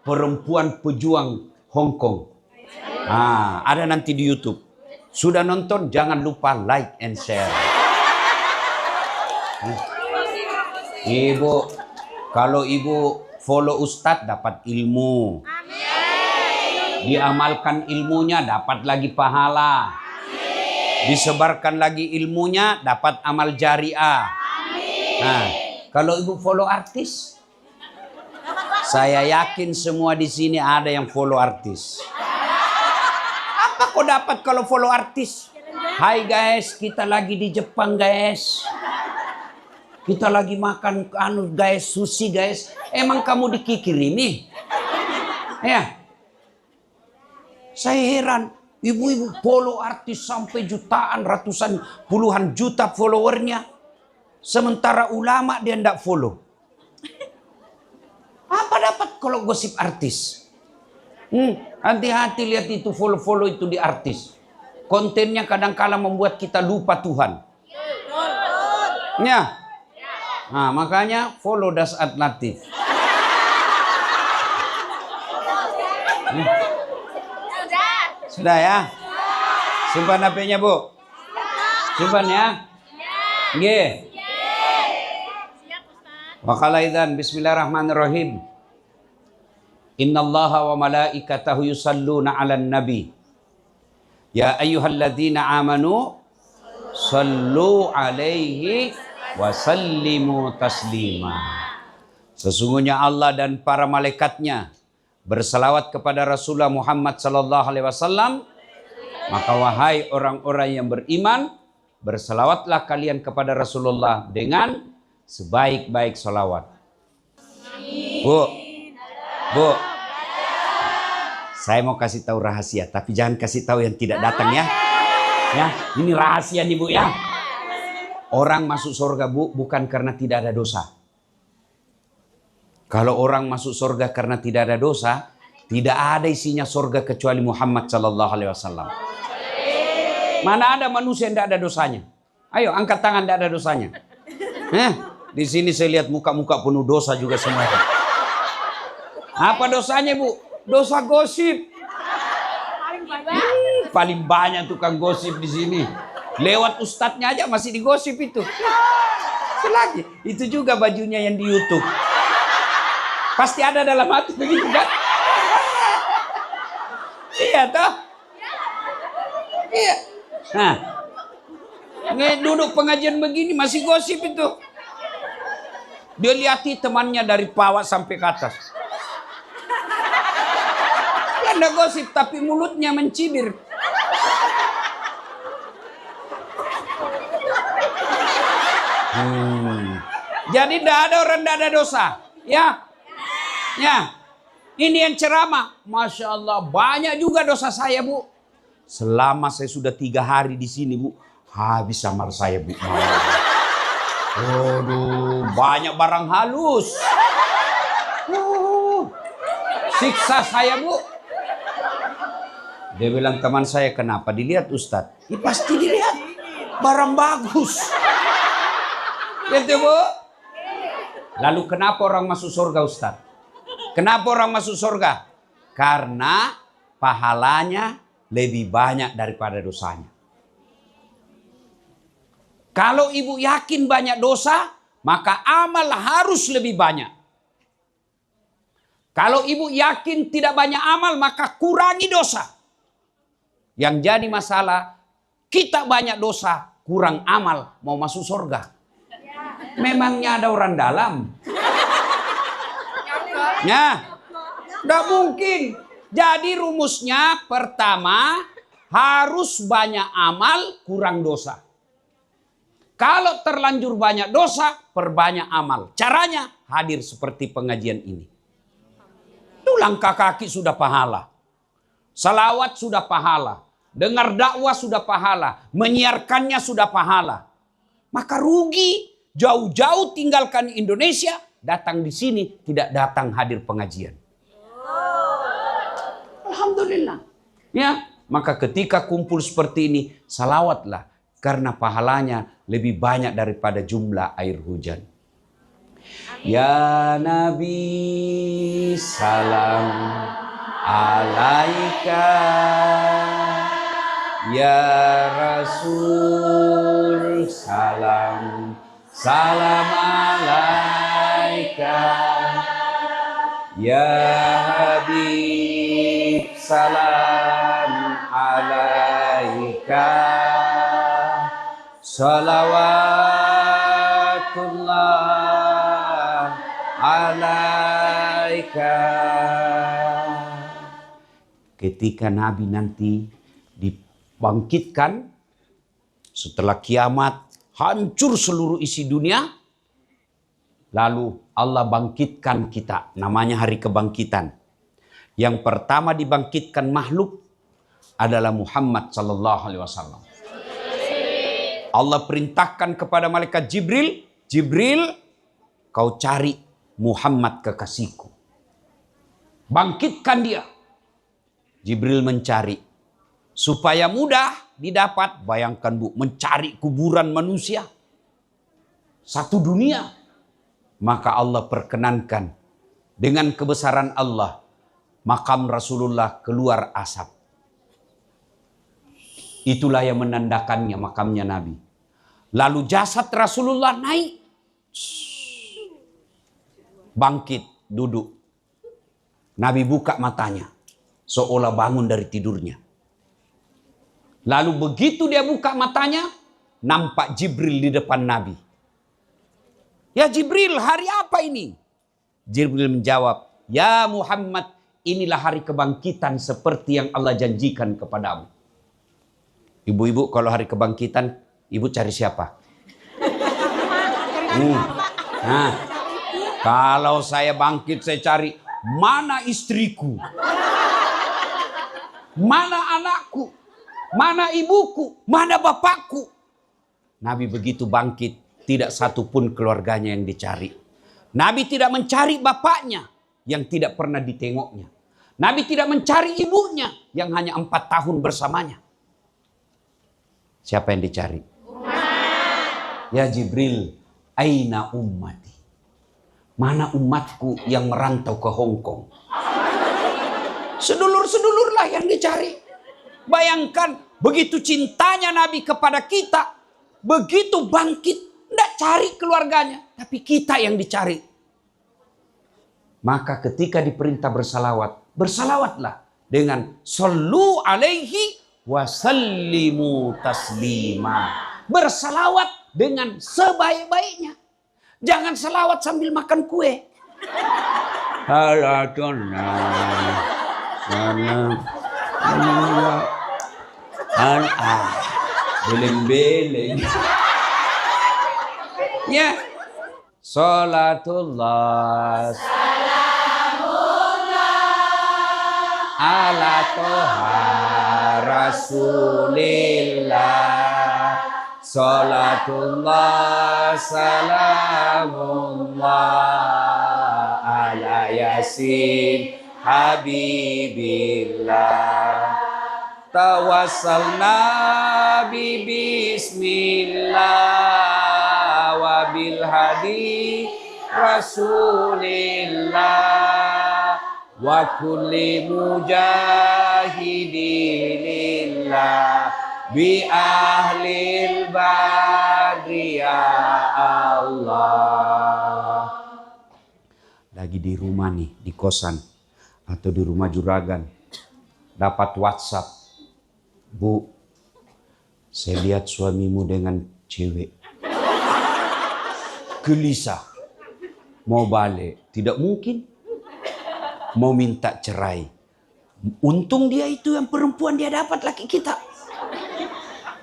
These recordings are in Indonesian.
perempuan pejuang Hong Kong. Ada nanti di YouTube. Sudah nonton? Jangan lupa like and share. Ibu, kalau ibu follow Ustadz dapat ilmu. Diamalkan ilmunya dapat lagi pahala. Disebarkan lagi ilmunya dapat amal jariah. Nah, kalau ibu follow artis, saya yakin semua di sini ada yang follow artis. Apa kau dapat kalau follow artis? Hai guys, kita lagi di Jepang guys. Kita lagi makan guys, sushi guys. Emang kamu dikikirimi? Ya. Saya heran, ibu-ibu follow artis sampai jutaan, ratusan, puluhan juta followernya. Sementara ulama dia ndak follow. Apa dapat kalau gosip artis? Hati-hati lihat itu follow-follow itu di artis. Kontennya kadang-kala membuat kita lupa Tuhan. Ya. Nah, makanya follow Dasat Latif. Sudah ya? Simpan HP-nya, Bu. Simpan ya? Nggih. Wa qala idzan bismillahirrahmanirrahim. Innallaha wa malaikatahu yusalluna 'alan nabi. Ya ayyuhalladzina amanu sallu 'alaihi wa sallimu taslima. Sesungguhnya Allah dan para malaikatnya berselawat kepada Rasulullah Muhammad sallallahu alaihi wasallam. Maka wahai orang-orang yang beriman, berselawatlah kalian kepada Rasulullah dengan sebaik-baik selawat. Bu, saya mau kasih tahu rahasia, tapi jangan kasih tahu yang tidak datang ya. Ya, ini rahasia nih Bu ya. Orang masuk surga Bu bukan karena tidak ada dosa. Kalau orang masuk surga karena tidak ada dosa, tidak ada isinya surga kecuali Muhammad sallallahu alaihi wasallam. Mana ada manusia yang tidak ada dosanya? Ayo angkat tangan tidak ada dosanya. Di sini saya lihat muka-muka penuh dosa juga semua. Apa dosanya Bu? Dosa gosip. Paling banyak tukang gosip di sini. Lewat ustadznya aja masih digosip itu. Selagi itu juga bajunya yang di YouTube. Pasti ada dalam hati begitu kan? Iya toh? Iya. Nah, duduk pengajian begini masih gosip itu. Dia lihati temannya dari bawah sampai ke atas. Dia enggak gosip tapi mulutnya mencibir. Jadi tidak ada orang tidak ada dosa. Ya. Ya, ini yang ceramah. Masya Allah, banyak juga dosa saya Bu. Selama saya sudah 3 hari di sini Bu, habis samar saya Bu. Aduh, banyak barang halus. Siksa saya Bu. Dia bilang teman saya, kenapa dilihat Ustadz? Ya, pasti dilihat. Barang bagus. Gitu Bu. Lalu kenapa orang masuk surga Ustadz? Kenapa orang masuk surga? Karena pahalanya lebih banyak daripada dosanya. Kalau ibu yakin banyak dosa, maka amal harus lebih banyak. Kalau ibu yakin tidak banyak amal, maka kurangi dosa. Yang jadi masalah, kita banyak dosa, kurang amal, mau masuk surga. Memangnya ada orang dalam? Ya, tidak mungkin. Jadi rumusnya pertama harus banyak amal, kurang dosa. Kalau terlanjur banyak dosa, perbanyak amal. Caranya hadir seperti pengajian ini. Itu langkah kaki sudah pahala. Salawat sudah pahala. Dengar dakwah sudah pahala. Menyiarkannya sudah pahala. Maka rugi jauh-jauh tinggalkan Indonesia. Datang di sini, tidak datang hadir pengajian. Alhamdulillah. Ya, maka ketika kumpul seperti ini, salawatlah. Karena pahalanya lebih banyak daripada jumlah air hujan. Ya Nabi salam alaika, ya Rasul salam alaika, ya Habib salam alaika, salawatullah alaika. Ketika Nabi nanti dibangkitkan setelah kiamat, hancur seluruh isi dunia, lalu Allah bangkitkan kita, namanya hari kebangkitan. Yang pertama dibangkitkan makhluk adalah Muhammad sallallahu alaihi wasallam. Allah perintahkan kepada malaikat Jibril, Jibril, kau cari Muhammad kekasihku. Bangkitkan dia. Jibril mencari. Supaya mudah didapat, bayangkan Bu, mencari kuburan manusia. Satu dunia. Maka Allah perkenankan dengan kebesaran Allah, makam Rasulullah keluar asap. Itulah yang menandakannya makamnya Nabi. Lalu jasad Rasulullah naik. Bangkit, duduk. Nabi buka matanya, seolah bangun dari tidurnya. Lalu begitu dia buka matanya, nampak Jibril di depan Nabi. Ya Jibril, hari apa ini? Jibril menjawab, ya Muhammad, inilah hari kebangkitan seperti yang Allah janjikan kepadamu. Ibu-ibu kalau hari kebangkitan, ibu cari siapa? Nah, kalau saya bangkit, saya cari mana istriku, mana anakku, mana ibuku, mana bapakku. Nabi begitu bangkit, tidak satu pun keluarganya yang dicari. Nabi tidak mencari bapaknya yang tidak pernah ditengoknya. Nabi tidak mencari ibunya yang hanya 4 tahun bersamanya. Siapa yang dicari? Ya Jibril, aina ummati? Mana umatku yang merantau ke Hong Kong? Sedulur-sedulurlah yang dicari. Bayangkan begitu cintanya Nabi kepada kita, begitu bangkit, tidak cari keluarganya, tapi kita yang dicari. Maka ketika diperintah bersalawat, bersalawatlah dengan sallu alaihi wasallimu taslima. Bersalawat dengan sebaik-baiknya. Jangan selawat sambil makan kue. Beleng-beleng. Ya. Salatullah ala toha rasulillah. Salatullah salamullah ala yasin habibillah. Tawassalna bi bismillah wa bil hadi rasulillah wa kulli mujahidilillah bi ahlil badri ya Allah. Lagi di rumah nih, di kosan atau di rumah juragan, dapat WhatsApp, Bu, saya lihat suamimu dengan cewek. Gelisah, mau balik, tidak mungkin. Mau minta cerai, untung dia itu yang perempuan, dia dapat laki kita.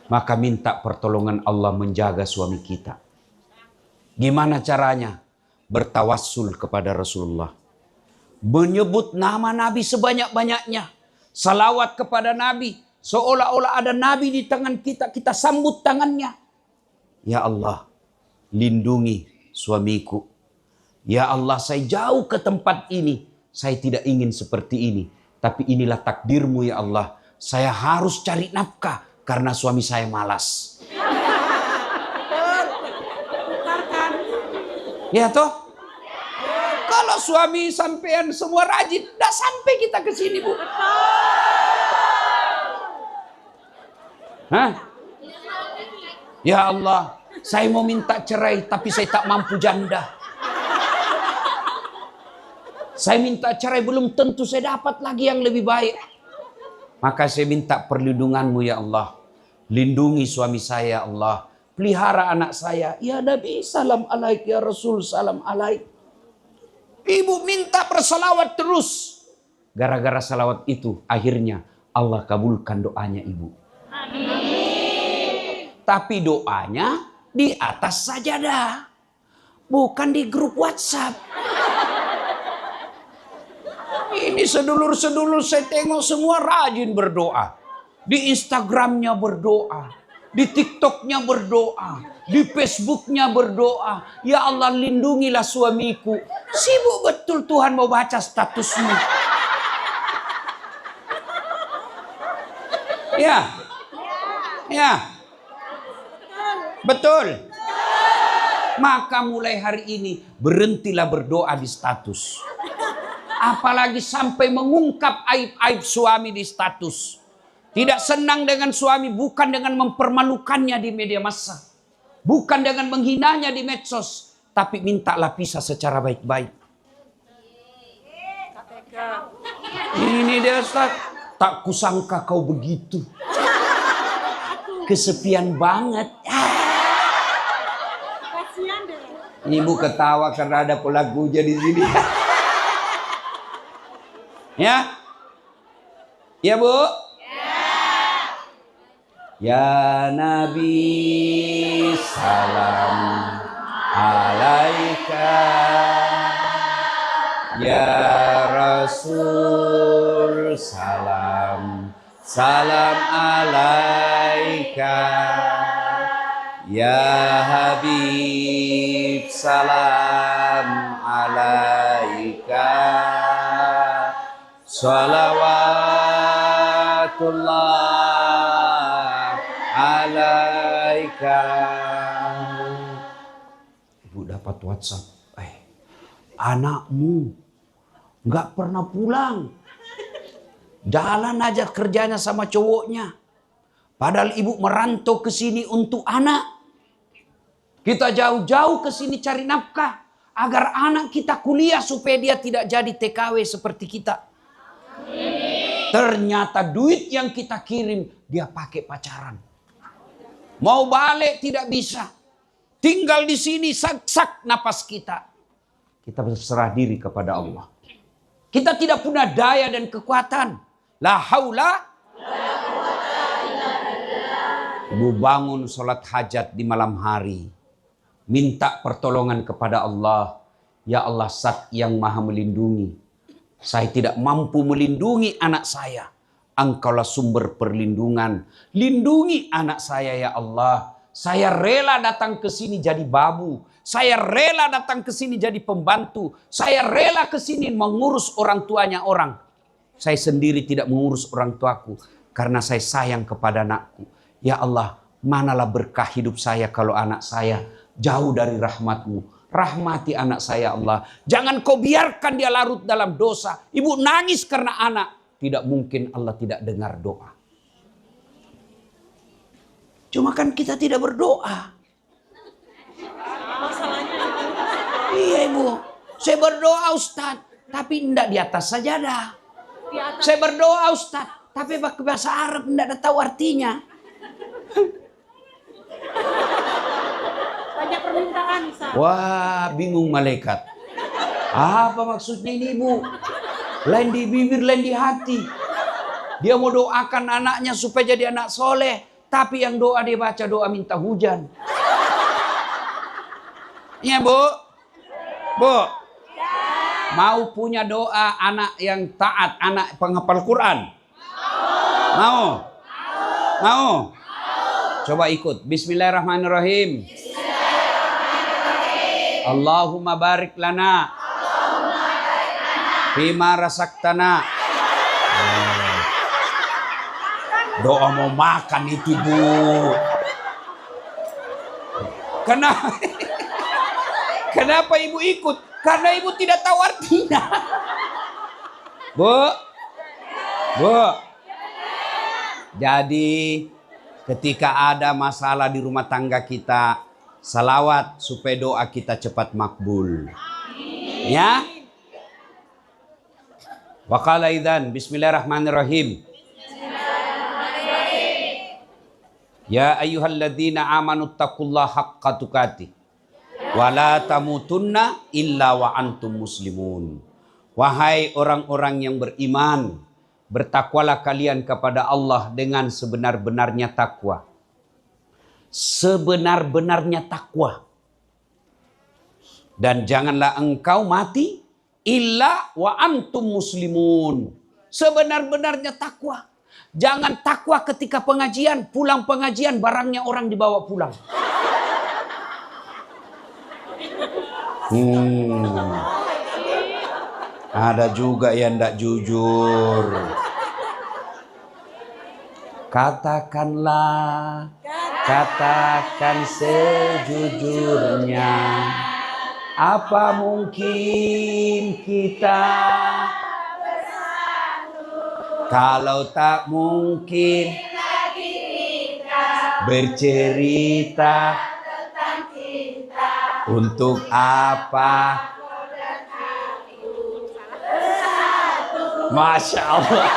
Maka minta pertolongan Allah menjaga suami kita. Gimana caranya? Bertawassul kepada Rasulullah. Menyebut nama Nabi sebanyak-banyaknya. Salawat kepada Nabi. Seolah-olah ada Nabi di tangan kita. Kita sambut tangannya. Ya Allah, lindungi suamiku. Ya Allah, saya jauh ke tempat ini. Saya tidak ingin seperti ini. Tapi inilah takdirmu ya Allah. Saya harus cari nafkah. Karena suami saya malas. Ya toh? Kalau suami sampean semua rajin, tidak sampai kita ke sini, Bu. Hah? Ya Allah, saya mau minta cerai tapi saya tak mampu janda. Saya minta cerai belum tentu saya dapat lagi yang lebih baik. Maka saya minta perlindungan-Mu ya Allah. Lindungi suami saya Allah. Pelihara anak saya. Ya Nabi salam alaik, ya Rasul salam alaik. Ibu minta bersalawat terus. Gara-gara salawat itu akhirnya Allah kabulkan doanya ibu. Amin. Tapi doanya di atas sajadah. Bukan di grup WhatsApp. Ini sedulur-sedulur saya tengok semua rajin berdoa. Di Instagramnya berdoa. Di TikToknya berdoa. Di Facebooknya berdoa. Ya Allah lindungilah suamiku. Sibuk betul Tuhan mau baca statusmu. Ya. Ya. Betul. Maka mulai hari ini berhentilah berdoa di status. Apalagi sampai mengungkap aib-aib suami di status. Tidak senang dengan suami bukan dengan mempermalukannya di media massa. Bukan dengan menghinanya di medsos. Tapi mintalah pisah secara baik-baik. Ini dia Ustaz. Tak kusangka kau begitu. Kesepian banget. Ibu ketawa karena ada pelagunya di sini. Ya? Ya Bu? Ya Nabi salam alaika. Ya Rasul salam alaika. Ya Habib salam alaika. Salawatullah alaika. Ibu dapat WhatsApp, anakmu nggak pernah pulang, jalan aja kerjanya sama cowoknya. Padahal ibu merantau ke sini untuk anak. Kita jauh-jauh ke sini cari nafkah agar anak kita kuliah supaya dia tidak jadi TKW seperti kita. Ternyata duit yang kita kirim dia pakai pacaran. Mau balik tidak bisa. Tinggal di sini sak-sak napas kita. Kita berserah diri kepada Allah. Kita tidak punya daya dan kekuatan. La haula. Ibu bangun sholat hajat di malam hari. Minta pertolongan kepada Allah. Ya Allah Zat yang maha melindungi. Saya tidak mampu melindungi anak saya. Engkaulah sumber perlindungan. Lindungi anak saya ya Allah. Saya rela datang ke sini jadi babu. Saya rela datang ke sini jadi pembantu. Saya rela ke sini mengurus orang tuanya orang. Saya sendiri tidak mengurus orang tuaku. Karena saya sayang kepada anakku. Ya Allah, manalah berkah hidup saya kalau anak saya jauh dari rahmat-Mu. Rahmati anak saya Allah. Jangan kau biarkan dia larut dalam dosa. Ibu nangis karena anak. Tidak mungkin Allah tidak dengar doa. Cuma kan kita tidak berdoa. Iya ibu. Saya berdoa Ustaz. Tapi tidak di atas sajadah. Saya berdoa Ustaz. Tapi pakai bahasa Arab tidak tahu artinya. Banyak permintaan, Ustaz. Wah, bingung malaikat. Apa maksudnya ini, Bu? Lain di bibir, lain di hati. Dia mau doakan anaknya supaya jadi anak soleh. Tapi yang doa dia baca doa minta hujan. Iya, Bu? Bu? Mau punya doa anak yang taat, anak penghafal Quran? Mau? Mau? Coba ikut. Bismillahirrahmanirrahim. Allahumma barik lana. Bima rasaktana. Doa mau makan itu, Bu. Kenapa ibu ikut? Karena ibu tidak tahu artinya. Bu. Jadi ketika ada masalah di rumah tangga kita, salawat supaya doa kita cepat makbul. Ya. Wa qala idzan bismillahirrahmanirrahim. Ya ayyuhalladzina amanu taqullaha haqqa tuqatih wa la tamutunna illa wa antum muslimun. Wahai orang-orang yang beriman, bertakwalah kalian kepada Allah dengan sebenar-benarnya takwa. Sebenar-benarnya takwa. Dan janganlah engkau mati illa wa antum muslimun. Sebenar-benarnya takwa. Jangan takwa ketika pengajian, pulang pengajian barangnya orang dibawa pulang. Ada juga yang tidak jujur. Katakan sejujurnya. Apa mungkin kita kalau tak mungkin bercerita tentang cinta? Untuk apa? Masya Allah.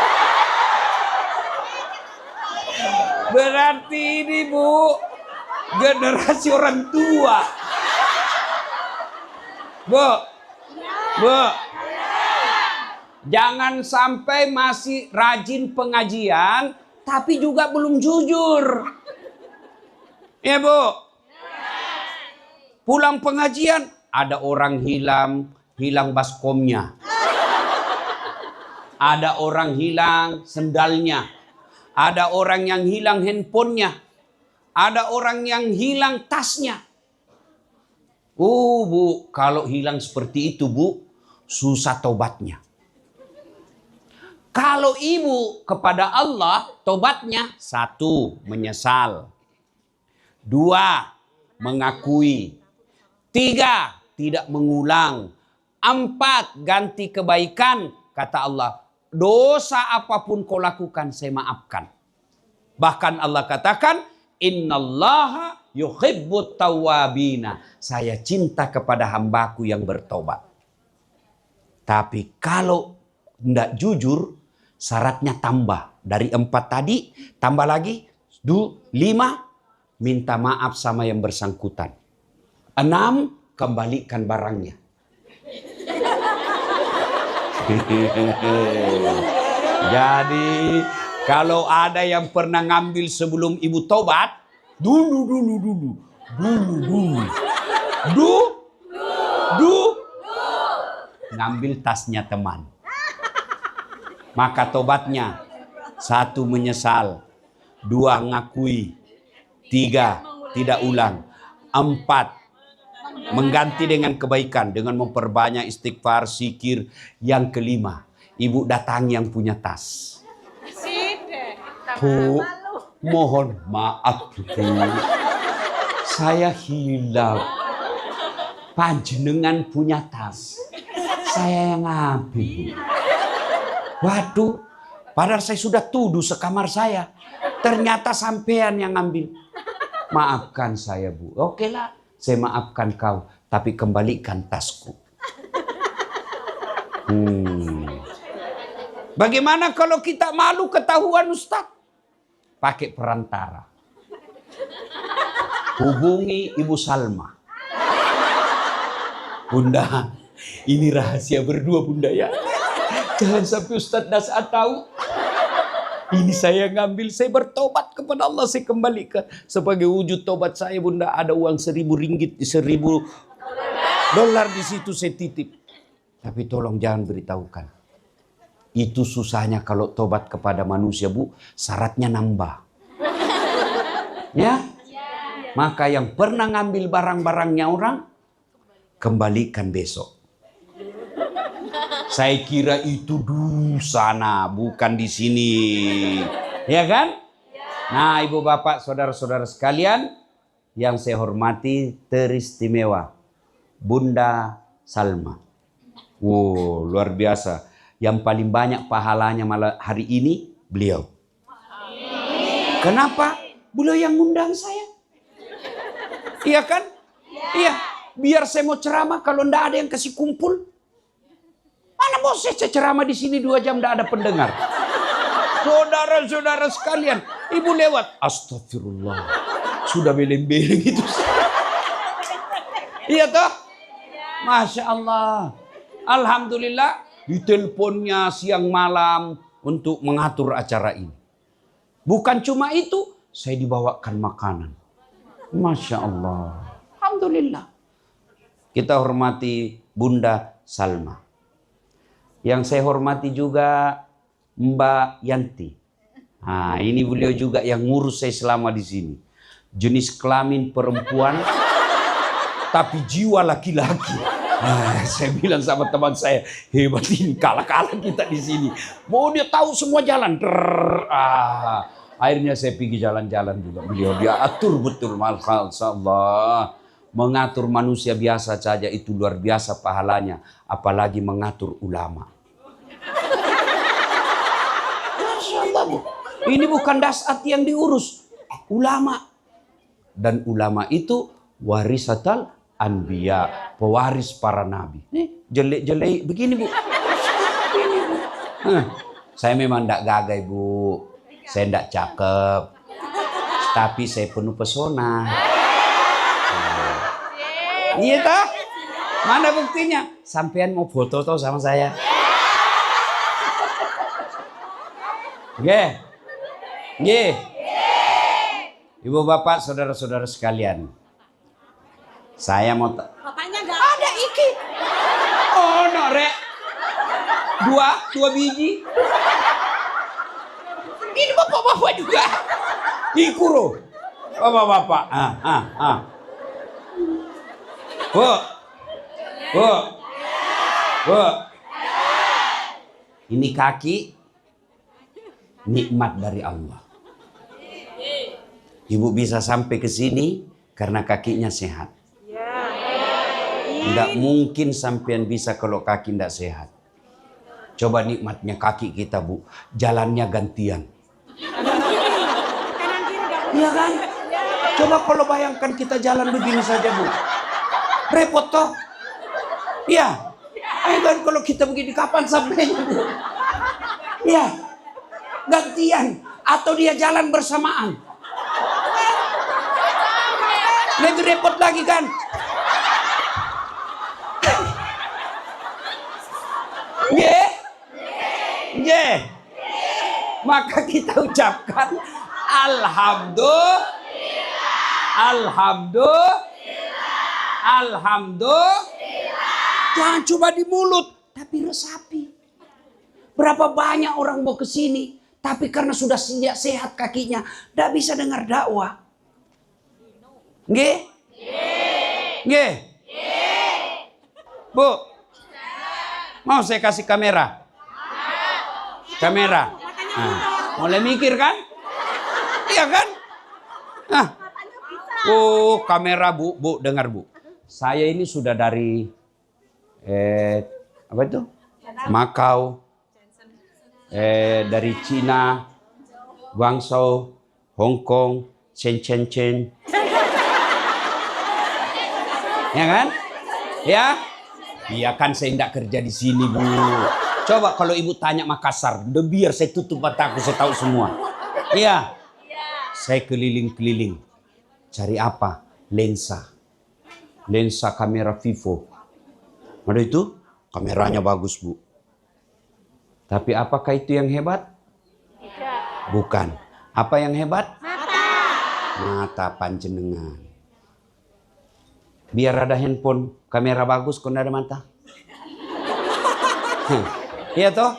Berarti ini Bu, generasi orang tua. Bu. Jangan sampai masih rajin pengajian, tapi juga belum jujur. Ya Bu. Pulang pengajian, ada orang hilang baskomnya. Ada orang hilang sendalnya. Ada orang yang hilang handphonenya. Ada orang yang hilang tasnya. Bu, kalau hilang seperti itu Bu, susah tobatnya. Kalau ibu kepada Allah, tobatnya 1, menyesal. 2, mengakui. 3, tidak mengulang. 4, ganti kebaikan. Kata Allah, dosa apapun kau lakukan, saya maafkan. Bahkan Allah katakan, innallaha yuhibbut tawwabina. Saya cinta kepada hambaku yang bertobat. Tapi kalau tidak jujur, syaratnya tambah. Dari 4 tadi, tambah lagi 5, minta maaf sama yang bersangkutan. 6, kembalikan barangnya. Jadi kalau ada yang pernah ngambil sebelum ibu tobat, dulu ngambil tasnya teman. Maka tobatnya 1, menyesal. 2, ngakui. 3, tidak ulang. 4, mengganti dengan kebaikan, dengan memperbanyak istighfar, zikir. Yang 5, ibu datangi yang punya tas. Bu, mohon maaf Bu, saya hilang. Panjenengan punya tas, saya yang ambil. Waduh, padahal saya sudah tuduh sekamar saya. Ternyata sampean yang ambil. Maafkan saya Bu. Oke lah, saya maafkan kau. Tapi kembalikan tasku. Bagaimana kalau kita malu ketahuan Ustadz? Pakai perantara. Hubungi Ibu Salma. Bunda, ini rahasia berdua Bunda ya. Jangan sampai Ustadz Nas'ad tahu. Ini saya ngambil, saya bertobat kepada Allah, saya kembalikan. Sebagai wujud tobat saya Bunda, ada uang 1.000 ringgit, 1.000 dolar di situ saya titip. Tapi tolong jangan beritahukan. Itu susahnya kalau tobat kepada manusia Bu, syaratnya nambah. Ya? Maka yang pernah ngambil barang-barangnya orang, kembalikan besok. Saya kira itu di sana, bukan di sini. Ya kan? Nah, Ibu Bapak, saudara-saudara sekalian yang saya hormati teristimewa, Bunda Salma. Wow, luar biasa. Yang paling banyak pahalanya malah hari ini beliau. Kenapa? Beliau yang ngundang saya. Iya kan? Iya. Biar saya mau ceramah kalau ndak ada yang kasih kumpul. Mana mau saya ceramah di sini 2 jam ndak ada pendengar. Saudara-saudara sekalian, ibu lewat. Astagfirullah. Sudah beleng-beleng itu. Iya toh? Masya Allah. Alhamdulillah. Diteleponnya siang malam untuk mengatur acara ini. Bukan cuma itu, saya dibawakan makanan. Masya Allah. Alhamdulillah. Kita hormati Bunda Salma. Yang saya hormati juga Mbak Yanti. Nah, ini beliau juga yang ngurus saya selama di sini. Jenis kelamin perempuan, tapi jiwa laki-laki. Saya bilang sama teman saya, hebat ini, kalah-kalah kita di sini. Mau dia tahu semua jalan. Akhirnya saya pergi jalan-jalan juga. Beliau dia atur betul, masya. Mengatur manusia biasa saja itu luar biasa pahalanya, apalagi mengatur ulama. Masya Allah, Bu. Ini bukan dasat yang diurus, ulama. Dan ulama itu warisatal anbiya, pewaris para nabi. Jelek-jelek begini, Bu. Saya memang tidak gagah, Bu. Saya tidak cakep. Tapi saya penuh pesona. Iya toh? Mana buktinya? Sampean mau foto toh sama saya? Nggih. Nggih. Ibu bapak, saudara-saudara sekalian. Saya mau Bapaknya enggak ada iki. Oh, no, Rek. Dua biji. Ini bapak-bapak juga. Ikuro. Bapak-bapak. Bu. Ini kaki nikmat dari Allah. Ibu bisa sampai ke sini karena kakinya sehat. Enggak mungkin sampean bisa kalau kaki enggak sehat. Coba nikmatnya kaki kita, Bu. Jalannya gantian. Iya kan? Coba kalau bayangkan kita jalan begini saja, Bu. Repot toh? Iya. Ayo kan kalau kita begini kapan sampainya, Bu? Iya. Gantian atau dia jalan bersamaan. Lebih repot lagi kan? Maka kita ucapkan Alhamdulillah. Jangan coba di mulut, tapi resapi. Berapa banyak orang mau ke sini, tapi karena sudah sehat kakinya, tidak bisa dengar dakwah. Nggih? Nggih. Bu, mau saya kasih kamera? Kamera. Mulai mikir kan? Iya kan? Oh, kamera, Bu. Bu, dengar, Bu. Saya ini sudah dari apa itu? Macau. Dari Cina, Guangzhou, Hong Kong, Shenzhen. Ya kan? Ya? Iya kan saya tidak kerja di sini, Bu. Coba kalau ibu tanya Makassar, biar saya tutup mataku, saya tahu semua. Iya. Saya keliling-keliling. Cari apa? Lensa. Lensa kamera Vivo. Ada itu? Kameranya bagus, Bu. Tapi apakah itu yang hebat? Tidak. Bukan. Apa yang hebat? Mata. Mata panjenengan. Biar ada handphone kamera bagus, kok ada mata. Iya toh?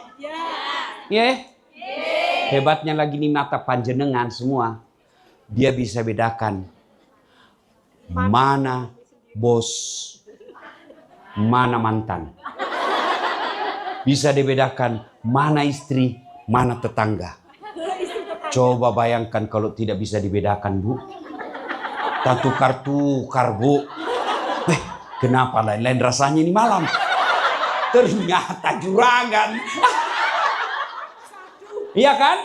Iya. Hebatnya lagi nih mata panjenengan semua. Dia bisa bedakan mana bos, mana mantan. Bisa dibedakan mana istri, mana tetangga. Coba bayangkan kalau tidak bisa dibedakan, Bu. Tak tukar-tukar, Bu. Kenapa lain-lain rasanya ini malam? Ternyata juragan. Iya kan?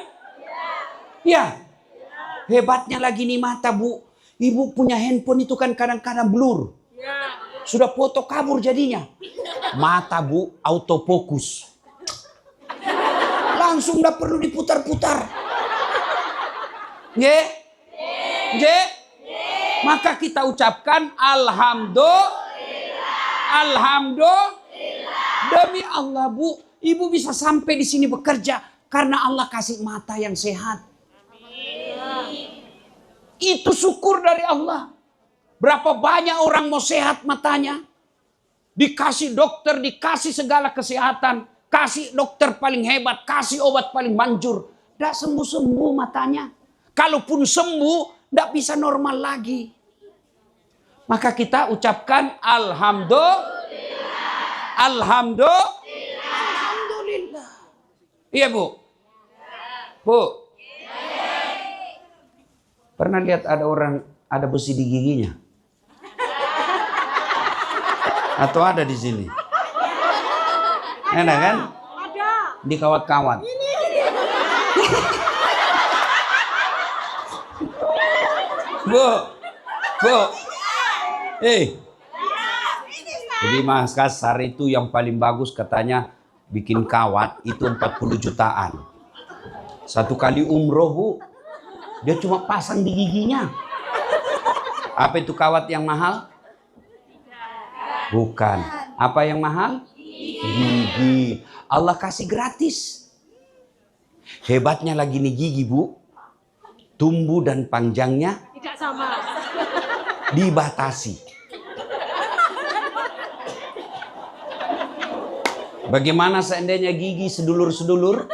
Iya. Hebatnya lagi nih mata, Bu. Ibu punya handphone itu kan kadang-kadang blur. Sudah foto kabur jadinya. Mata, Bu, autofokus. Langsung udah perlu diputar-putar. Nggih? Nggih? Maka kita ucapkan alhamdulillah. Alhamdulillah. Demi Allah, Bu, Ibu bisa sampai di sini bekerja karena Allah kasih mata yang sehat. Itu syukur dari Allah. Berapa banyak orang mau sehat matanya? Dikasih dokter, dikasih segala kesehatan. Kasih dokter paling hebat, kasih obat paling manjur. Tidak sembuh-sembuh matanya. Kalaupun sembuh, tidak bisa normal lagi. Maka kita ucapkan alhamdulillah. Alhamdulillah. Iya, Bu. Bu. Pernah lihat ada orang ada besi di giginya? Atau ada di sini? Ada kan? Ada. Di kawat-kawat. Bu. Bu. Jadi Mas Kasar itu yang paling bagus katanya bikin kawat itu 40 jutaan. Satu kali umroh, Bu. Dia cuma pasang di giginya. Apa itu kawat yang mahal? Bukan. Apa yang mahal? Gigi. Allah kasih gratis. Hebatnya lagi nih gigi, Bu. Tumbuh dan panjangnya Tidak sama. dibatasi. Bagaimana seandainya gigi sedulur-sedulur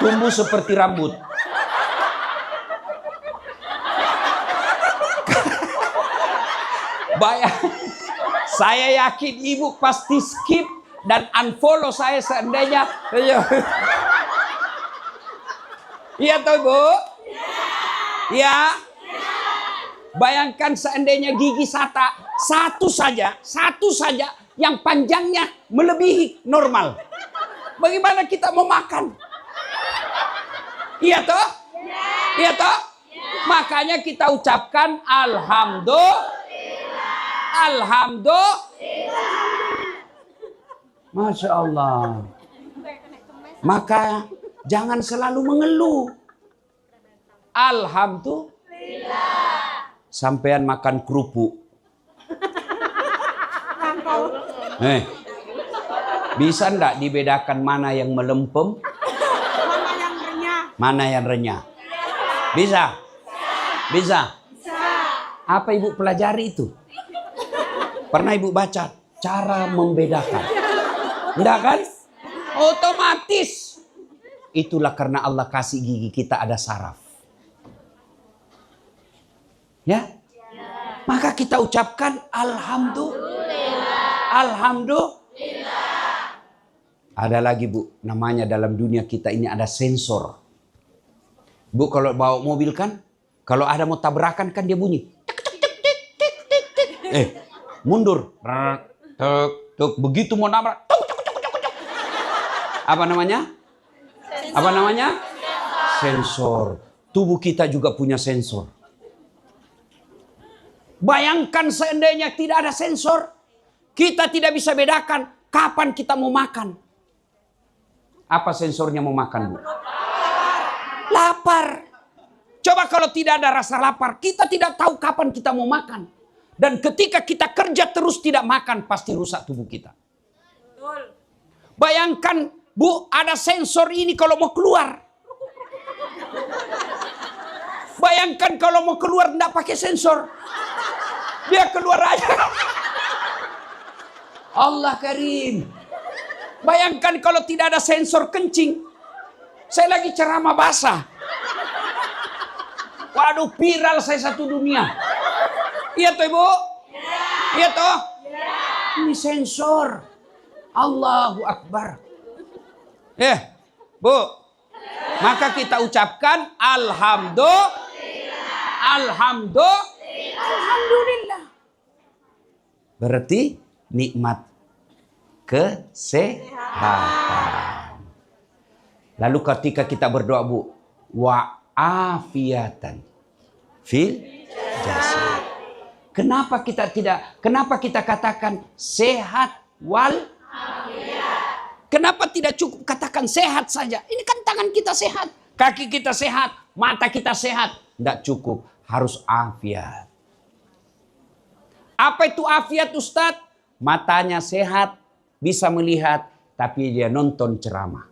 tumbuh seperti rambut? Saya yakin Ibu pasti skip dan unfollow saya seandainya. Iya toh, Bu? Ya. Bayangkan seandainya gigi satu saja yang panjangnya melebihi normal. Bagaimana kita mau makan? Iya toh? Iya toh? Makanya kita ucapkan alhamdulillah. Alhamdulillah. Masya Allah. Maka jangan selalu mengeluh. Alhamdulillah. Sampean makan kerupuk. Bisa enggak dibedakan mana yang melempem? Mana yang renyah? Mana yang renyah? Bisa? Bisa? Apa Ibu pelajari itu? Pernah Ibu baca cara membedakan? Enggak kan? Otomatis. Itulah karena Allah kasih gigi kita ada saraf. Ya? Maka kita ucapkan alhamdulillah. Alhamdulillah. Ada lagi, Bu, namanya dalam dunia kita ini ada sensor. Bu, kalau bawa mobil kan, kalau ada mau tabrakan kan dia bunyi. Mundur. Begitu mau nabrak. Apa namanya? Apa namanya? Sensor. Tubuh kita juga punya sensor. Bayangkan seandainya tidak ada sensor. Kita tidak bisa bedakan kapan kita mau makan. Apa sensornya mau makan, Bu? Lapar. Coba kalau tidak ada rasa lapar, kita tidak tahu kapan kita mau makan. Dan ketika kita kerja terus tidak makan, pasti rusak tubuh kita. Bayangkan, Bu, ada sensor ini kalau mau keluar. Bayangkan kalau mau keluar tidak pakai sensor. Dia keluar aja. Allah Karim. Bayangkan kalau tidak ada sensor kencing. Saya lagi ceramah basah. Waduh, viral saya satu dunia. Iya toh, Ibu? Iya toh? Ini sensor. Allahu Akbar. Bu. Maka kita ucapkan alhamdulillah. Alhamdulillah. Berarti nikmat kesehatan. Lalu ketika kita berdoa, Bu, wa afiatan fil jasad. Kenapa kita katakan sehat wal afiat? Kenapa tidak cukup katakan sehat saja? Ini kan tangan kita sehat, kaki kita sehat, mata kita sehat. Tidak cukup, harus afiat. Apa itu afiat, Ustadz? Matanya sehat, bisa melihat, tapi dia nonton ceramah.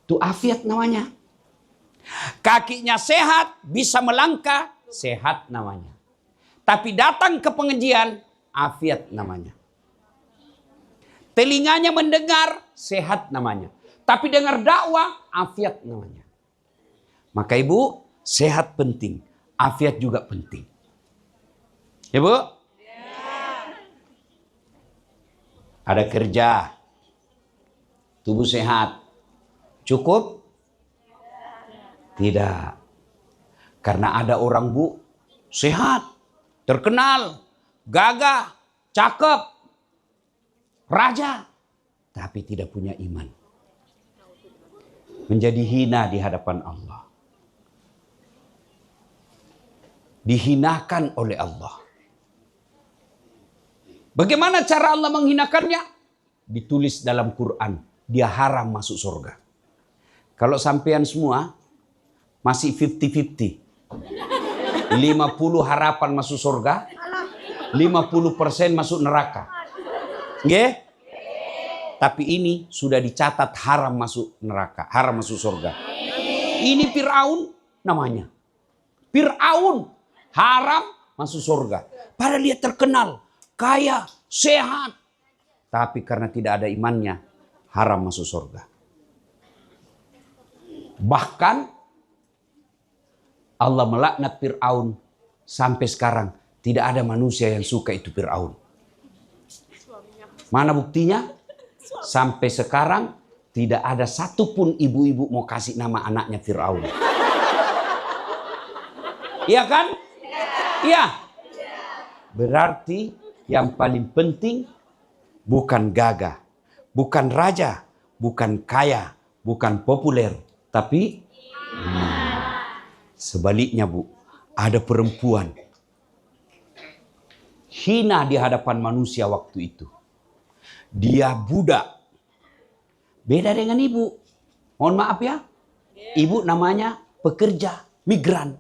Itu afiat namanya. Kakinya sehat, bisa melangkah, sehat namanya. Tapi datang ke pengajian, afiat namanya. Telinganya mendengar, sehat namanya. Tapi dengar dakwah, afiat namanya. Maka Ibu, sehat penting, afiat juga penting. Ya Bu? Ada kerja, tubuh sehat, cukup? Tidak. Karena ada orang, Bu, sehat, terkenal, gagah, cakep, raja, tapi tidak punya iman. Menjadi hina di hadapan Allah. Dihinakan oleh Allah. Bagaimana cara Allah menghinakannya? Ditulis dalam Quran. Dia haram masuk surga. Kalau sampean semua masih 50-50. 50 harapan masuk surga. 50% masuk neraka. Nggih? Tapi ini sudah dicatat haram masuk neraka. Haram masuk surga. Ini Fir'aun namanya. Fir'aun haram masuk surga. Padahal dia terkenal, kaya, sehat. Tapi karena tidak ada imannya, haram masuk surga. Bahkan Allah melaknat Fir'aun. Sampai sekarang tidak ada manusia yang suka itu Fir'aun. Mana buktinya? Sampai sekarang tidak ada satupun ibu-ibu mau kasih nama anaknya Fir'aun. Iya kan? Iya. Berarti yang paling penting bukan gagah, bukan raja, bukan kaya, bukan populer, tapi sebaliknya, Bu, ada perempuan hina di hadapan manusia waktu itu. Dia budak. Beda dengan ibu. Mohon maaf ya. Ibu namanya pekerja migran.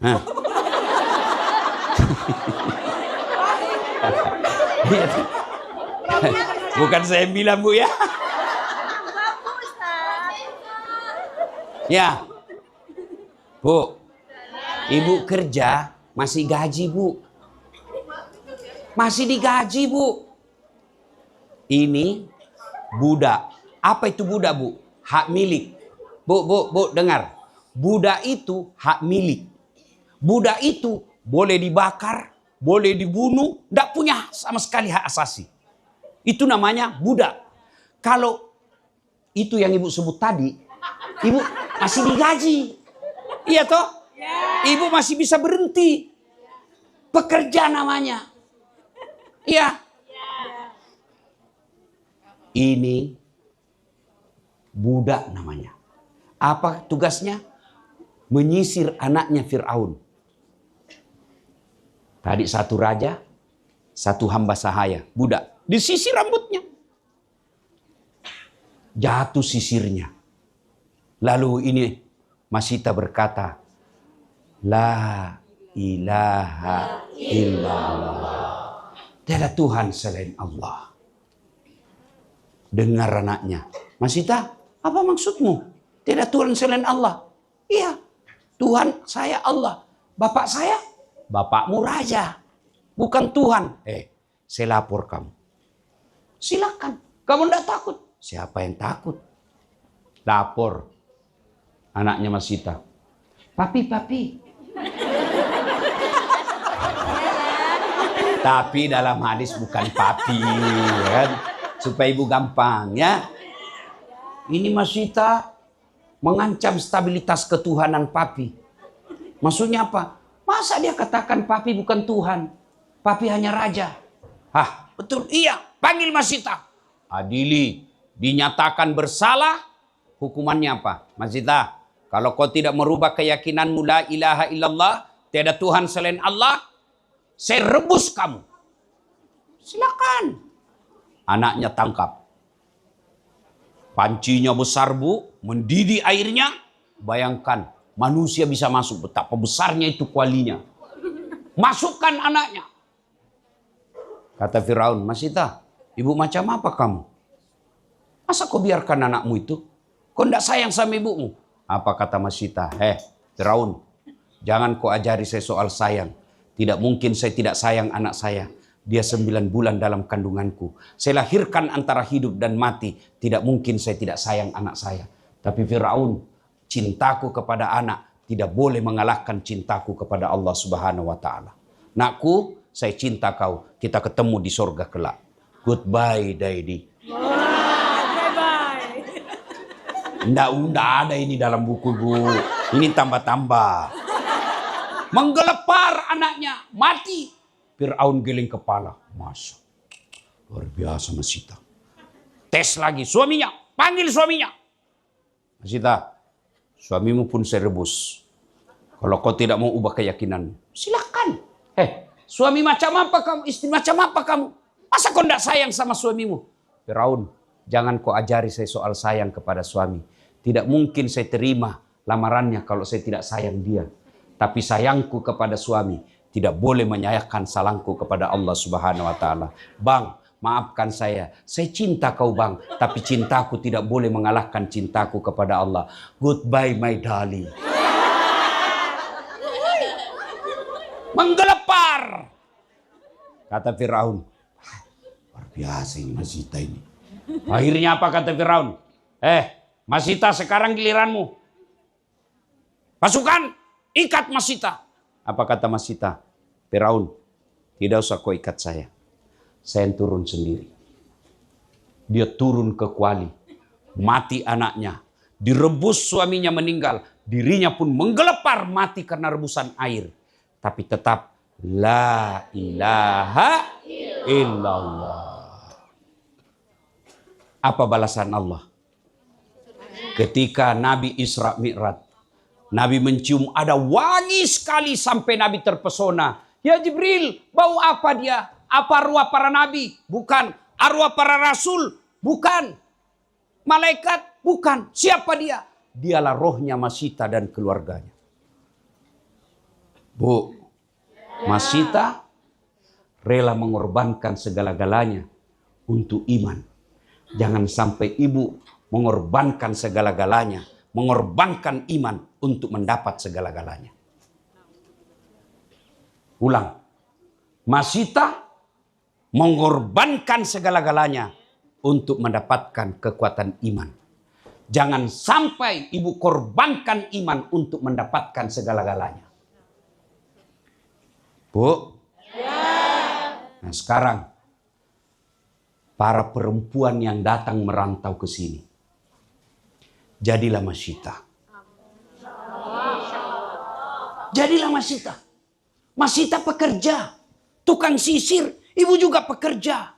Nah. Bukan saya bilang, Bu, ya. Ya. Bu, ibu kerja masih gaji, Bu. Masih digaji, Bu. Ini budak. Apa itu budak, Bu? Hak milik. Bu, dengar. Budak itu hak milik. Budak itu boleh dibakar, boleh dibunuh, tidak punya sama sekali hak asasi. Itu namanya budak. Kalau itu yang ibu sebut tadi, ibu masih digaji. Iya toh? Ibu masih bisa berhenti. Pekerja namanya. Iya. Ini budak namanya. Apa tugasnya? Menyisir anaknya Fir'aun. Tadi satu raja, satu hamba sahaya, budak. Disisir rambutnya. Jatuh sisirnya. Lalu ini Masita berkata, La ilaha illallah. Tiada Tuhan selain Allah. Dengar anaknya. Masita, apa maksudmu? Tiada Tuhan selain Allah. Iya, Tuhan saya Allah. Bapak saya? Bapakmu raja, bukan Tuhan. Saya lapor kamu. Silakan. Kamu tidak takut? Siapa yang takut? Lapor. Anaknya Masita. Papi. Tapi dalam hadis bukan papi, kan? Supaya ibu gampang, ya. Ini Masita mengancam stabilitas ketuhanan papi. Maksudnya apa? Masa dia katakan papi bukan Tuhan? Papi hanya raja. Hah, betul? Iya, panggil Masita. Adili, dinyatakan bersalah, hukumannya apa? Masita, kalau kau tidak merubah keyakinanmu la ilaha illallah, tiada Tuhan selain Allah, saya rebus kamu. Silakan. Anaknya tangkap. Pancinya besar, Bu, mendidih airnya. Bayangkan, manusia bisa masuk, betapa besarnya itu kualinya. Masukkan anaknya. Kata Firaun, Masita, ibu macam apa kamu? Masa kau biarkan anakmu itu? Kau tidak sayang sama ibumu? Apa kata Masita? Firaun, jangan kau ajari saya soal sayang. Tidak mungkin saya tidak sayang anak saya. Dia 9 bulan dalam kandunganku. Saya lahirkan antara hidup dan mati. Tidak mungkin saya tidak sayang anak saya. Tapi Firaun, cintaku kepada anak tidak boleh mengalahkan cintaku kepada Allah Subhanahu wa Ta'ala. Nakku, saya cinta kau. Kita ketemu di sorga kelak. Goodbye, Daddy. Bye-bye. Nggak ada ini dalam buku, Bu. Ini tambah-tambah. Menggelepar anaknya. Mati. Firaun geleng kepala. Masya. Luar biasa Masita. Tes lagi. Suaminya. Panggil suaminya. Masita. Suamimu pun saya rebus. Kalau kau tidak mau ubah keyakinanmu. Silakan. Suami macam apa kamu? Istri macam apa kamu? Masa kau tidak sayang sama suamimu? Firaun, jangan kau ajari saya soal sayang kepada suami. Tidak mungkin saya terima lamarannya kalau saya tidak sayang dia. Tapi sayangku kepada suami tidak boleh menyayangkan salahku kepada Allah Subhanahu wa Ta'ala. Bang, maafkan saya. Saya cinta kau, Bang. Tapi cintaku tidak boleh mengalahkan cintaku kepada Allah. Goodbye, my darling. Menggelepar. Kata Firaun. Luar biasa ini Masita ini. Akhirnya apa kata Firaun? Masita, sekarang giliranmu. Pasukan, ikat Masita. Apa kata Masita? Firaun, tidak usah kau ikat saya. Saya turun sendiri. Dia turun ke kuali. Mati anaknya. Direbus suaminya meninggal. Dirinya pun menggelepar mati karena rebusan air. Tapi tetap la ilaha illallah. Apa balasan Allah? Ketika Nabi Isra Mi'raj, Nabi mencium ada wangi sekali sampai Nabi terpesona. Ya Jibril, bau apa dia? Apa arwah para nabi? Bukan. Arwah para rasul? Bukan. Malaikat? Bukan. Siapa dia? Dialah rohnya Masita dan keluarganya. Bu, Masita rela mengorbankan segala-galanya untuk iman. Jangan sampai ibu mengorbankan segala-galanya, mengorbankan iman untuk mendapat segala-galanya. Ulang. Masita mengorbankan segala-galanya untuk mendapatkan kekuatan iman. Jangan sampai ibu korbankan iman untuk mendapatkan segala-galanya. Bu. Nah sekarang para perempuan yang datang merantau ke sini. Jadilah Masita. Jadilah Masita. Masita pekerja. Tukang sisir. Ibu juga pekerja.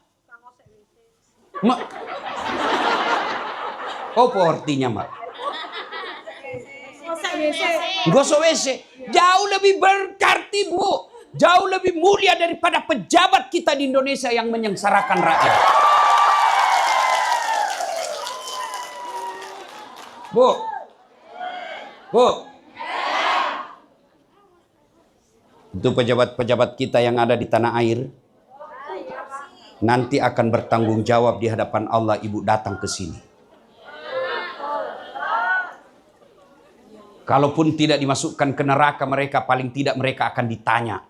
Apa artinya, Mak? Gosok WC. Jauh lebih berarti, Bu. Jauh lebih mulia daripada pejabat kita di Indonesia yang menyengsarakan rakyat. Bu. Itu pejabat-pejabat kita yang ada di tanah air. Nanti akan bertanggung jawab di hadapan Allah ibu datang ke sini. Kalaupun tidak dimasukkan ke neraka mereka, paling tidak mereka akan ditanya.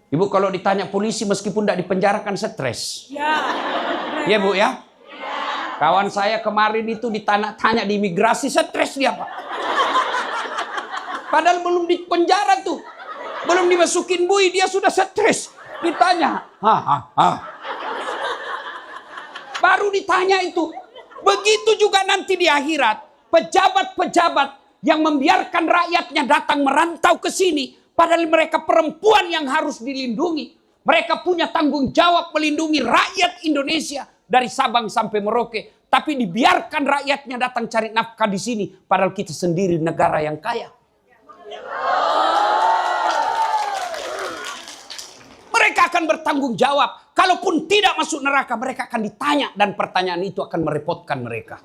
Ibu kalau ditanya polisi meskipun tidak dipenjarakan stres. Ya Bu ya. Kawan saya kemarin itu ditanya di imigrasi stres dia Pak. Padahal belum dipenjara tuh. Belum dimasukin bui dia sudah stres. Ditanya. Baru ditanya itu. Begitu juga nanti di akhirat. Pejabat-pejabat yang membiarkan rakyatnya datang merantau ke sini. Padahal mereka perempuan yang harus dilindungi. Mereka punya tanggung jawab melindungi rakyat Indonesia dari Sabang sampai Merauke. Tapi dibiarkan rakyatnya datang cari nafkah di sini. Padahal kita sendiri negara yang kaya. Mereka akan bertanggung jawab. Kalaupun tidak masuk neraka, mereka akan ditanya. Dan pertanyaan itu akan merepotkan mereka.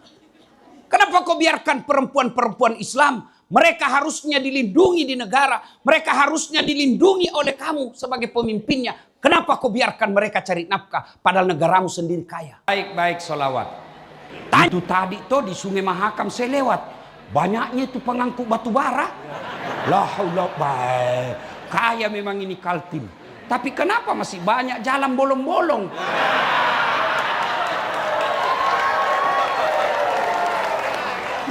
Kenapa kau biarkan perempuan-perempuan Islam? Mereka harusnya dilindungi di negara. Mereka harusnya dilindungi oleh kamu sebagai pemimpinnya. Kenapa kau biarkan mereka cari nafkah? Padahal negaramu sendiri kaya. Baik-baik solawat. Itu tadi tuh di Sungai Mahakam saya lewat. Banyaknya itu pengangkut batu bara. La haula baik. Kaya memang ini Kaltim. Tapi kenapa masih banyak jalan bolong-bolong?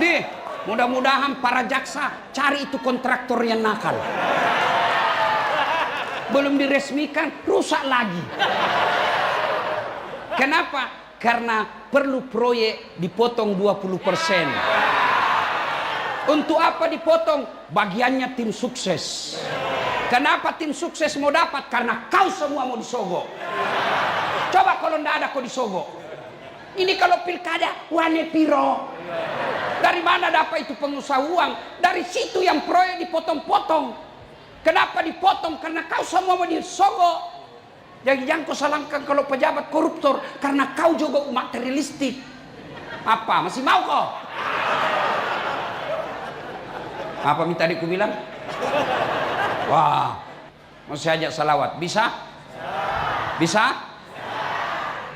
Nih, mudah-mudahan para jaksa cari itu kontraktor yang nakal. Belum diresmikan, rusak lagi. Kenapa? Karena perlu proyek dipotong 20%. Untuk apa dipotong? Bagiannya tim sukses. Kenapa tim sukses mau dapat? Karena kau semua mau disogok. Coba kalau tidak ada kau disogok. Ini kalau pilkada, wane piro. Dari mana dapat itu pengusaha uang? Dari situ yang proyek dipotong-potong. Kenapa dipotong? Karena kau semua mau disogok. Jadi jangan kau salahkan kalau pejabat koruptor. Karena kau juga materialistik. Apa? Masih mau kau? Apa minta tadi ku bilang? Wah, mau saya ajak salawat. Bisa? Bisa?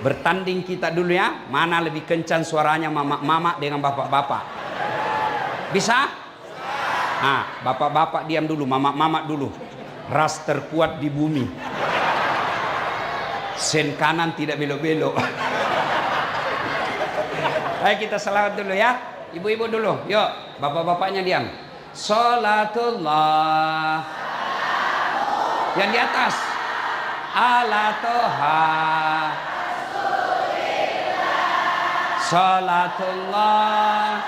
Bertanding kita dulu ya. Mana lebih kencang suaranya mama-mama dengan bapak-bapak? Bisa? Nah, bapak-bapak diam dulu, mama-mama dulu. Ras terkuat di bumi. Sen kanan tidak belok-belok. Ayo kita salawat dulu ya. Ibu-ibu dulu. Yuk, bapak-bapaknya diam. Salatullah. Yang di atas. Ala toha. Salatullah.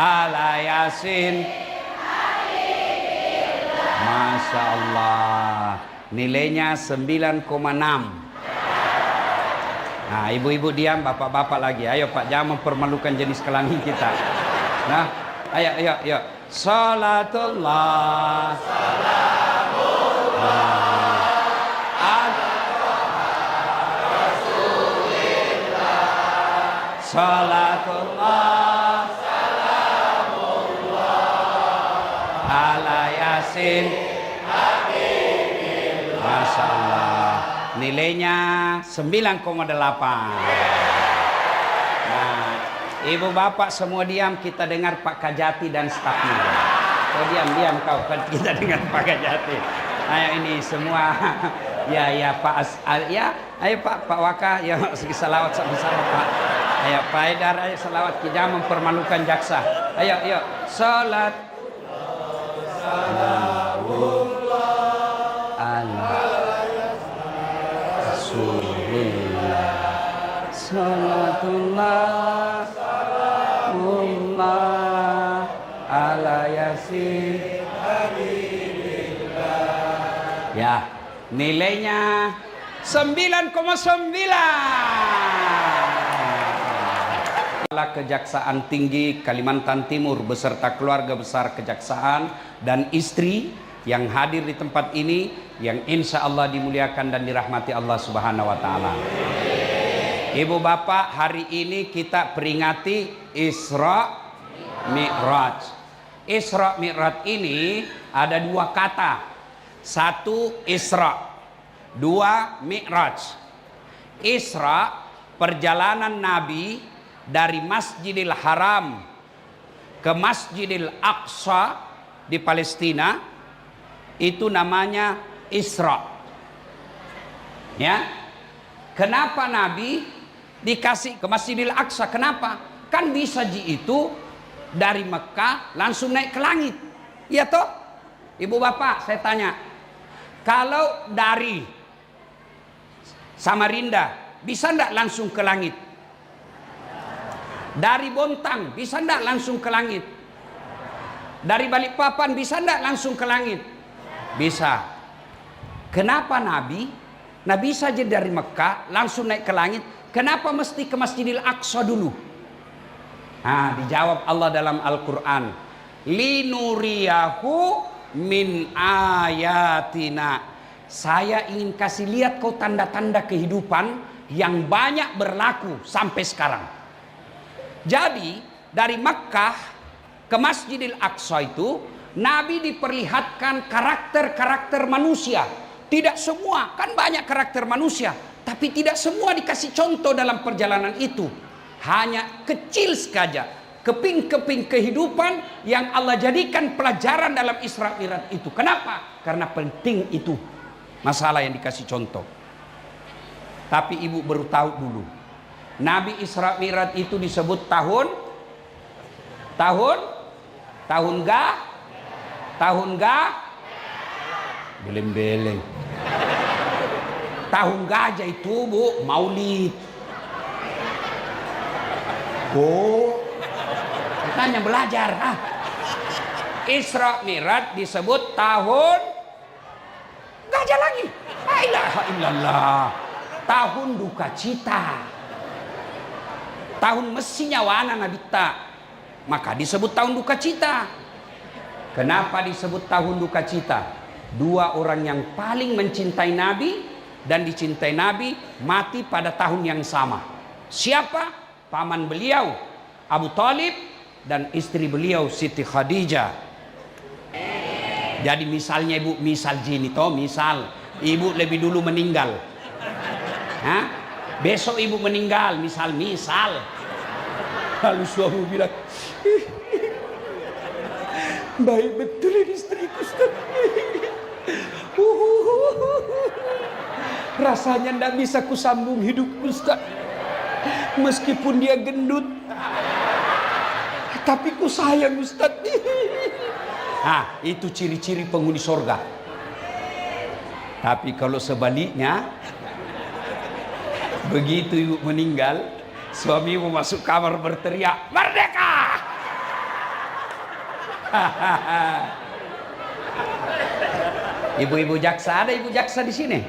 Ala Yasin. Masya Allah. Nilainya 9,6. Nah, ibu-ibu diam, bapak-bapak lagi. Ayo Pak, jangan mempermalukan jenis kelamin kita. Nah, ayo. Salatullah. Salatullah. Ala Yasin. Masya Allah. Nilainya 9,8. Nah, ibu bapak semua diam, kita dengar Pak Kajati dan stafnya. Kau diam kau, kita dengar Pak Kajati. Ayo ini semua. Ya Pak ya, ayo Pak Waka, ya salawat sama-sama Pak. Ayo Pak Haidar, ayo salawat, kita mempermalukan jaksa. Ayo salat. Salatullah salamullah ala yasin. Ya, nilainya 9,9. Kejaksaan Tinggi Kalimantan Timur beserta keluarga besar kejaksaan dan istri yang hadir di tempat ini, yang insya Allah dimuliakan dan dirahmati Allah Subhanahu wa Ta'ala. Ibu bapak, hari ini kita peringati Isra Mi'raj. Isra Mi'raj ini ada dua kata. Satu Isra, dua Mi'raj. Isra, perjalanan Nabi dari Masjidil Haram ke Masjidil Aqsa di Palestina, itu namanya Isra. Ya. Kenapa Nabi dikasih ke Masjidil Aqsa? Kenapa? Kan bisa itu dari Mekah langsung naik ke langit. Iya toh? Ibu bapak, saya tanya. Kalau dari Samarinda bisa enggak langsung ke langit? Dari Bontang bisa enggak langsung ke langit? Dari Balikpapan bisa enggak langsung ke langit? Bisa. Kenapa Nabi? Nabi saja dari Mekah langsung naik ke langit. Kenapa mesti ke Masjidil Aqsa dulu? Nah, dijawab Allah dalam Al-Quran. Linuriyahu min ayatina. Saya ingin kasih lihat kau tanda-tanda kehidupan yang banyak berlaku sampai sekarang. Jadi dari Mekah ke Masjidil Aqsa itu Nabi diperlihatkan karakter-karakter manusia. Tidak semua, kan banyak karakter manusia, tapi tidak semua dikasih contoh dalam perjalanan itu. Hanya kecil saja keping-keping kehidupan yang Allah jadikan pelajaran dalam Isra Mi'raj itu. Kenapa? Karena penting itu masalah yang dikasih contoh. Tapi ibu baru tahu dulu, Nabi Isra Mi'raj itu disebut tahun beleng-beleng. Tahun gajah itu bu, Maulid. Oh, katanya belajar. Isra Mi'raj disebut tahun gajah lagi. La ilaha illallah. Tahun duka cita. Tahun mestinya wana nabita. Maka disebut tahun duka cita. Kenapa disebut tahun duka cita? Dua orang yang paling mencintai Nabi dan dicintai Nabi mati pada tahun yang sama. Siapa? Paman beliau Abu Thalib dan istri beliau Siti Khadijah. Jadi misalnya ibu, misal gini toh, misal ibu lebih dulu meninggal. Hah? Besok ibu meninggal, misal. Lalu suami bilang, baik betul ini istriku, Ustaz. Rasanya ndak bisa kusambung hidupku, Ustaz. Meskipun dia gendut, tapi ku sayang, Ustaz. Nah, itu ciri-ciri penghuni sorga. Tapi kalau sebaliknya, begitu ibu meninggal, suamimu masuk kamar berteriak, "Merdeka!" Ibu-ibu jaksa, ada ibu jaksa di sini?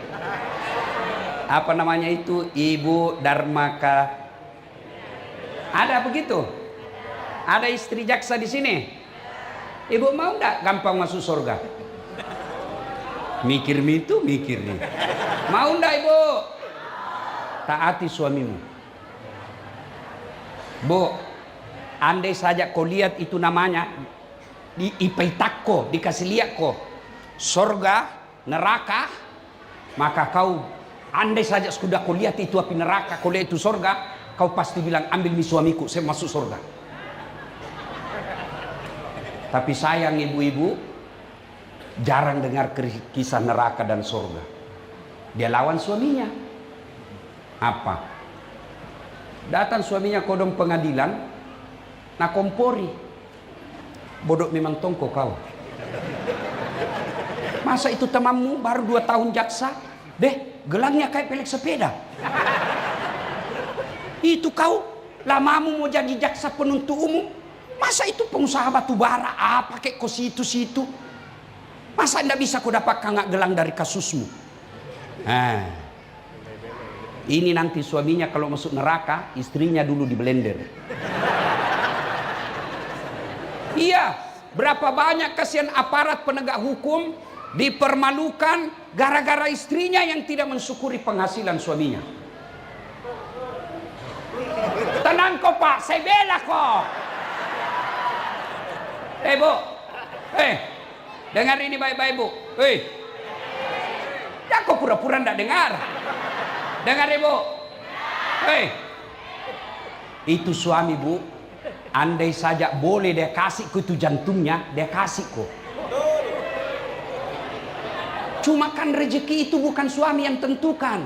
Apa namanya itu? Ibu Darmaka. Ada begitu? Ada istri jaksa di sini? Ibu mau enggak gampang masuk surga? Mikir itu, mikir nih. Mau enggak ibu? Taati suamimu. Bu, andai saja kau lihat itu namanya di ipaitakko, dikasih lihat kok surga, neraka, maka kau andai saja sudah kau lihat itu api neraka, kau lihat itu surga, kau pasti bilang, ambil mi suamiku, saya masuk surga. Tapi sayang ibu-ibu jarang dengar kisah neraka dan surga. Dia lawan suaminya. Apa? Datang suaminya kodong pengadilan, nak kompori. Bodoh memang tongko kau. Masa itu temanmu baru 2 tahun jaksa, deh gelangnya kayak pelek sepeda. Itu kau lamamu mau jadi jaksa penuntut umum. Masa itu pengusaha batu bara pakai kau situ-situ. Masa tidak bisa kau dapat kangak gelang dari kasusmu? Nah, ini nanti suaminya kalau masuk neraka, istrinya dulu di blender. Iya, berapa banyak kasihan aparat penegak hukum dipermalukan gara-gara istrinya yang tidak mensyukuri penghasilan suaminya. Tenang kok Pak, saya bela kok. Bu, dengar ini baik-baik bu. Ya kok pura-pura ndak dengar. Dengar ibu. Itu suami bu, andai saja boleh dia kasih ku itu jantungnya, dia kasih ku. Cuma kan rezeki itu bukan suami yang tentukan.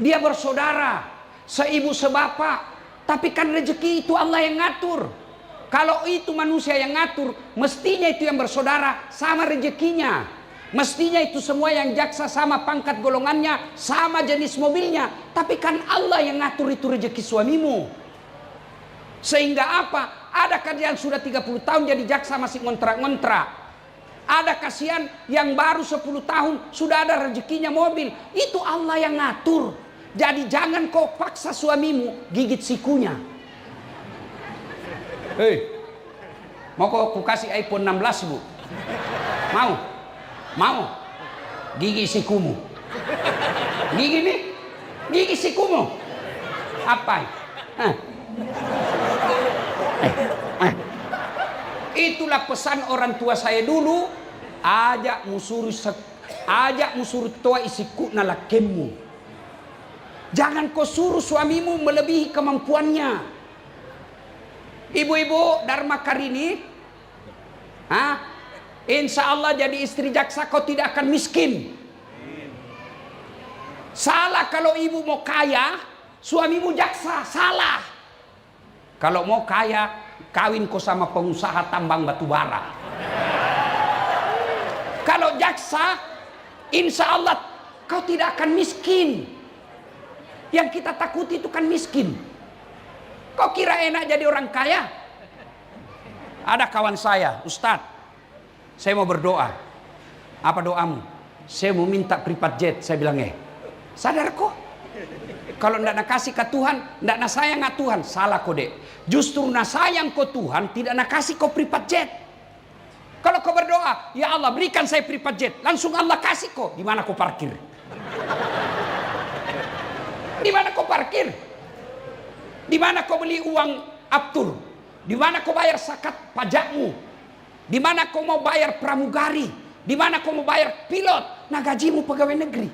Dia bersaudara, seibu sebapak, tapi kan rezeki itu Allah yang ngatur. Kalau itu manusia yang ngatur, mestinya itu yang bersaudara sama rezekinya. Mestinya itu semua yang jaksa sama pangkat golongannya, sama jenis mobilnya. Tapi kan Allah yang ngatur itu rezeki suamimu. Sehingga apa? Ada kalian sudah 30 tahun jadi jaksa masih ngontrak-ngontrak. Ada kasihan yang baru 10 tahun sudah ada rezekinya mobil. Itu Allah yang ngatur. Jadi jangan kau paksa suamimu gigit sikunya. Hei, mau kau kasih iPhone 16 bu? Mau? Mau? Gigi sikumu. Gigi nih? Gigi sikumu. Apa? Itulah pesan orang tua saya dulu. Ajak musuru toa isiku nalakemu. Jangan kau suruh suamimu melebihi kemampuannya. Ibu-ibu Dharma Karini, insya Allah jadi istri jaksa kau tidak akan miskin. Salah kalau ibu mau kaya, suamimu jaksa. Salah. Kalau mau kaya, kawin kau sama pengusaha tambang batu bara. Kalau jaksa, insya Allah kau tidak akan miskin. Yang kita takuti itu kan miskin. Kau kira enak jadi orang kaya? Ada kawan saya, Ustadz, saya mau berdoa. Apa doamu? Saya mau minta private jet. Saya bilang, sadar kok? Kalau ndak nak kasih ke Tuhan, ndak nak sayang ke Tuhan, salah kau dek. Justru nak sayang ke Tuhan, tidak nak kasih kau private jet. Kalau kau berdoa, ya Allah berikan saya private jet, langsung Allah kasih kau. Di mana kau parkir? Di mana kau parkir? Di mana kau beli uang aftur? Di mana kau bayar zakat pajakmu? Di mana kau mau bayar pramugari? Di mana kau mau bayar pilot? Nah gajimu pegawai negeri.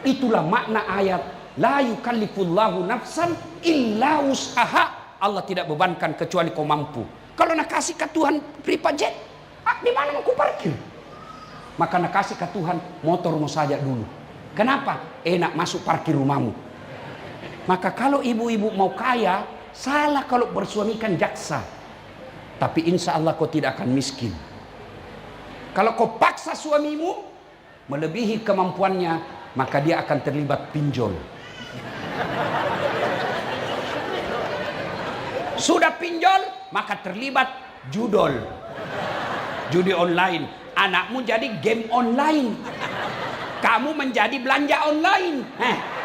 Itulah makna ayat la yukallifullahu nafsan illa wus'aha. Allah tidak bebankan kecuali kau mampu. Kalau nak kasih ke Tuhan private jet, di mana mau kau parkir? Maka nak kasih ke Tuhan motormu saja dulu. Kenapa? Enak masuk parkir rumahmu. Maka kalau ibu-ibu mau kaya, salah kalau bersuamikan jaksa. Tapi insya Allah kau tidak akan miskin. Kalau kau paksa suamimu melebihi kemampuannya, maka dia akan terlibat pinjol. Sudah pinjol, maka terlibat judol. Judi online. Anakmu jadi game online. Kamu menjadi belanja online.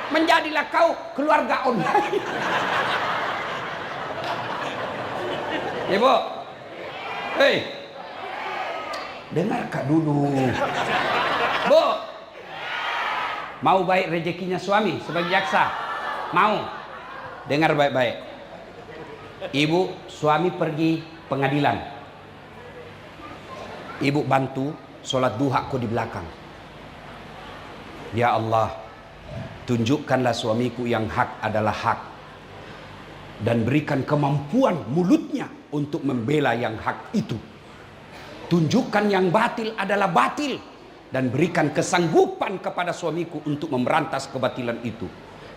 Menjadilah kau keluarga online. Ibu, hei, dengar kak dulu. Bu, mau baik rezekinya suami sebagai jaksa? Mau? Dengar baik-baik. Ibu, suami pergi pengadilan. Ibu bantu sholat duha ku di belakang. Ya Allah, tunjukkanlah suamiku yang hak adalah hak. Dan berikan kemampuan mulutnya untuk membela yang hak itu. Tunjukkan yang batil adalah batil. Dan berikan kesanggupan kepada suamiku untuk memberantas kebatilan itu.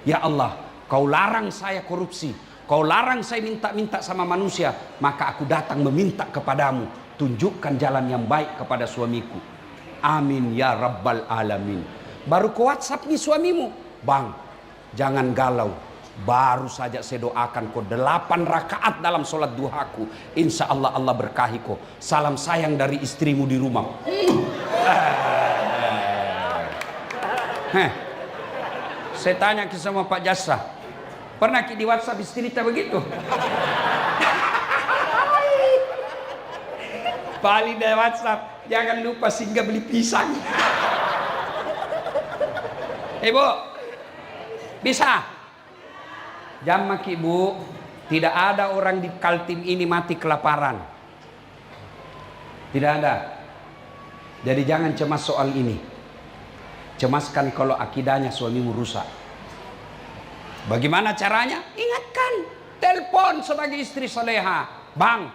Ya Allah, kau larang saya korupsi. Kau larang saya minta-minta sama manusia. Maka aku datang meminta kepadamu. Tunjukkan jalan yang baik kepada suamiku. Amin ya Rabbal Alamin. Baru ke WhatsApp nih suamimu. Bang, jangan galau. Baru saja saya doakan kau 8 rakaat dalam sholat duhaku. Insya Allah Allah berkahi kau. Salam sayang dari istrimu di rumah. Saya tanya ke sama Pak Jasa. Pernah di WhatsApp istri tak begitu? Paling dari WhatsApp. Jangan lupa singgah beli pisang. Ibu, bisa? Jamak ibu, tidak ada orang di Kaltim ini mati kelaparan. Tidak ada. Jadi jangan cemas soal ini. Cemaskan kalau akidahnya suamimu rusak. Bagaimana caranya? Ingatkan. Telepon sebagai istri soleha. Bang,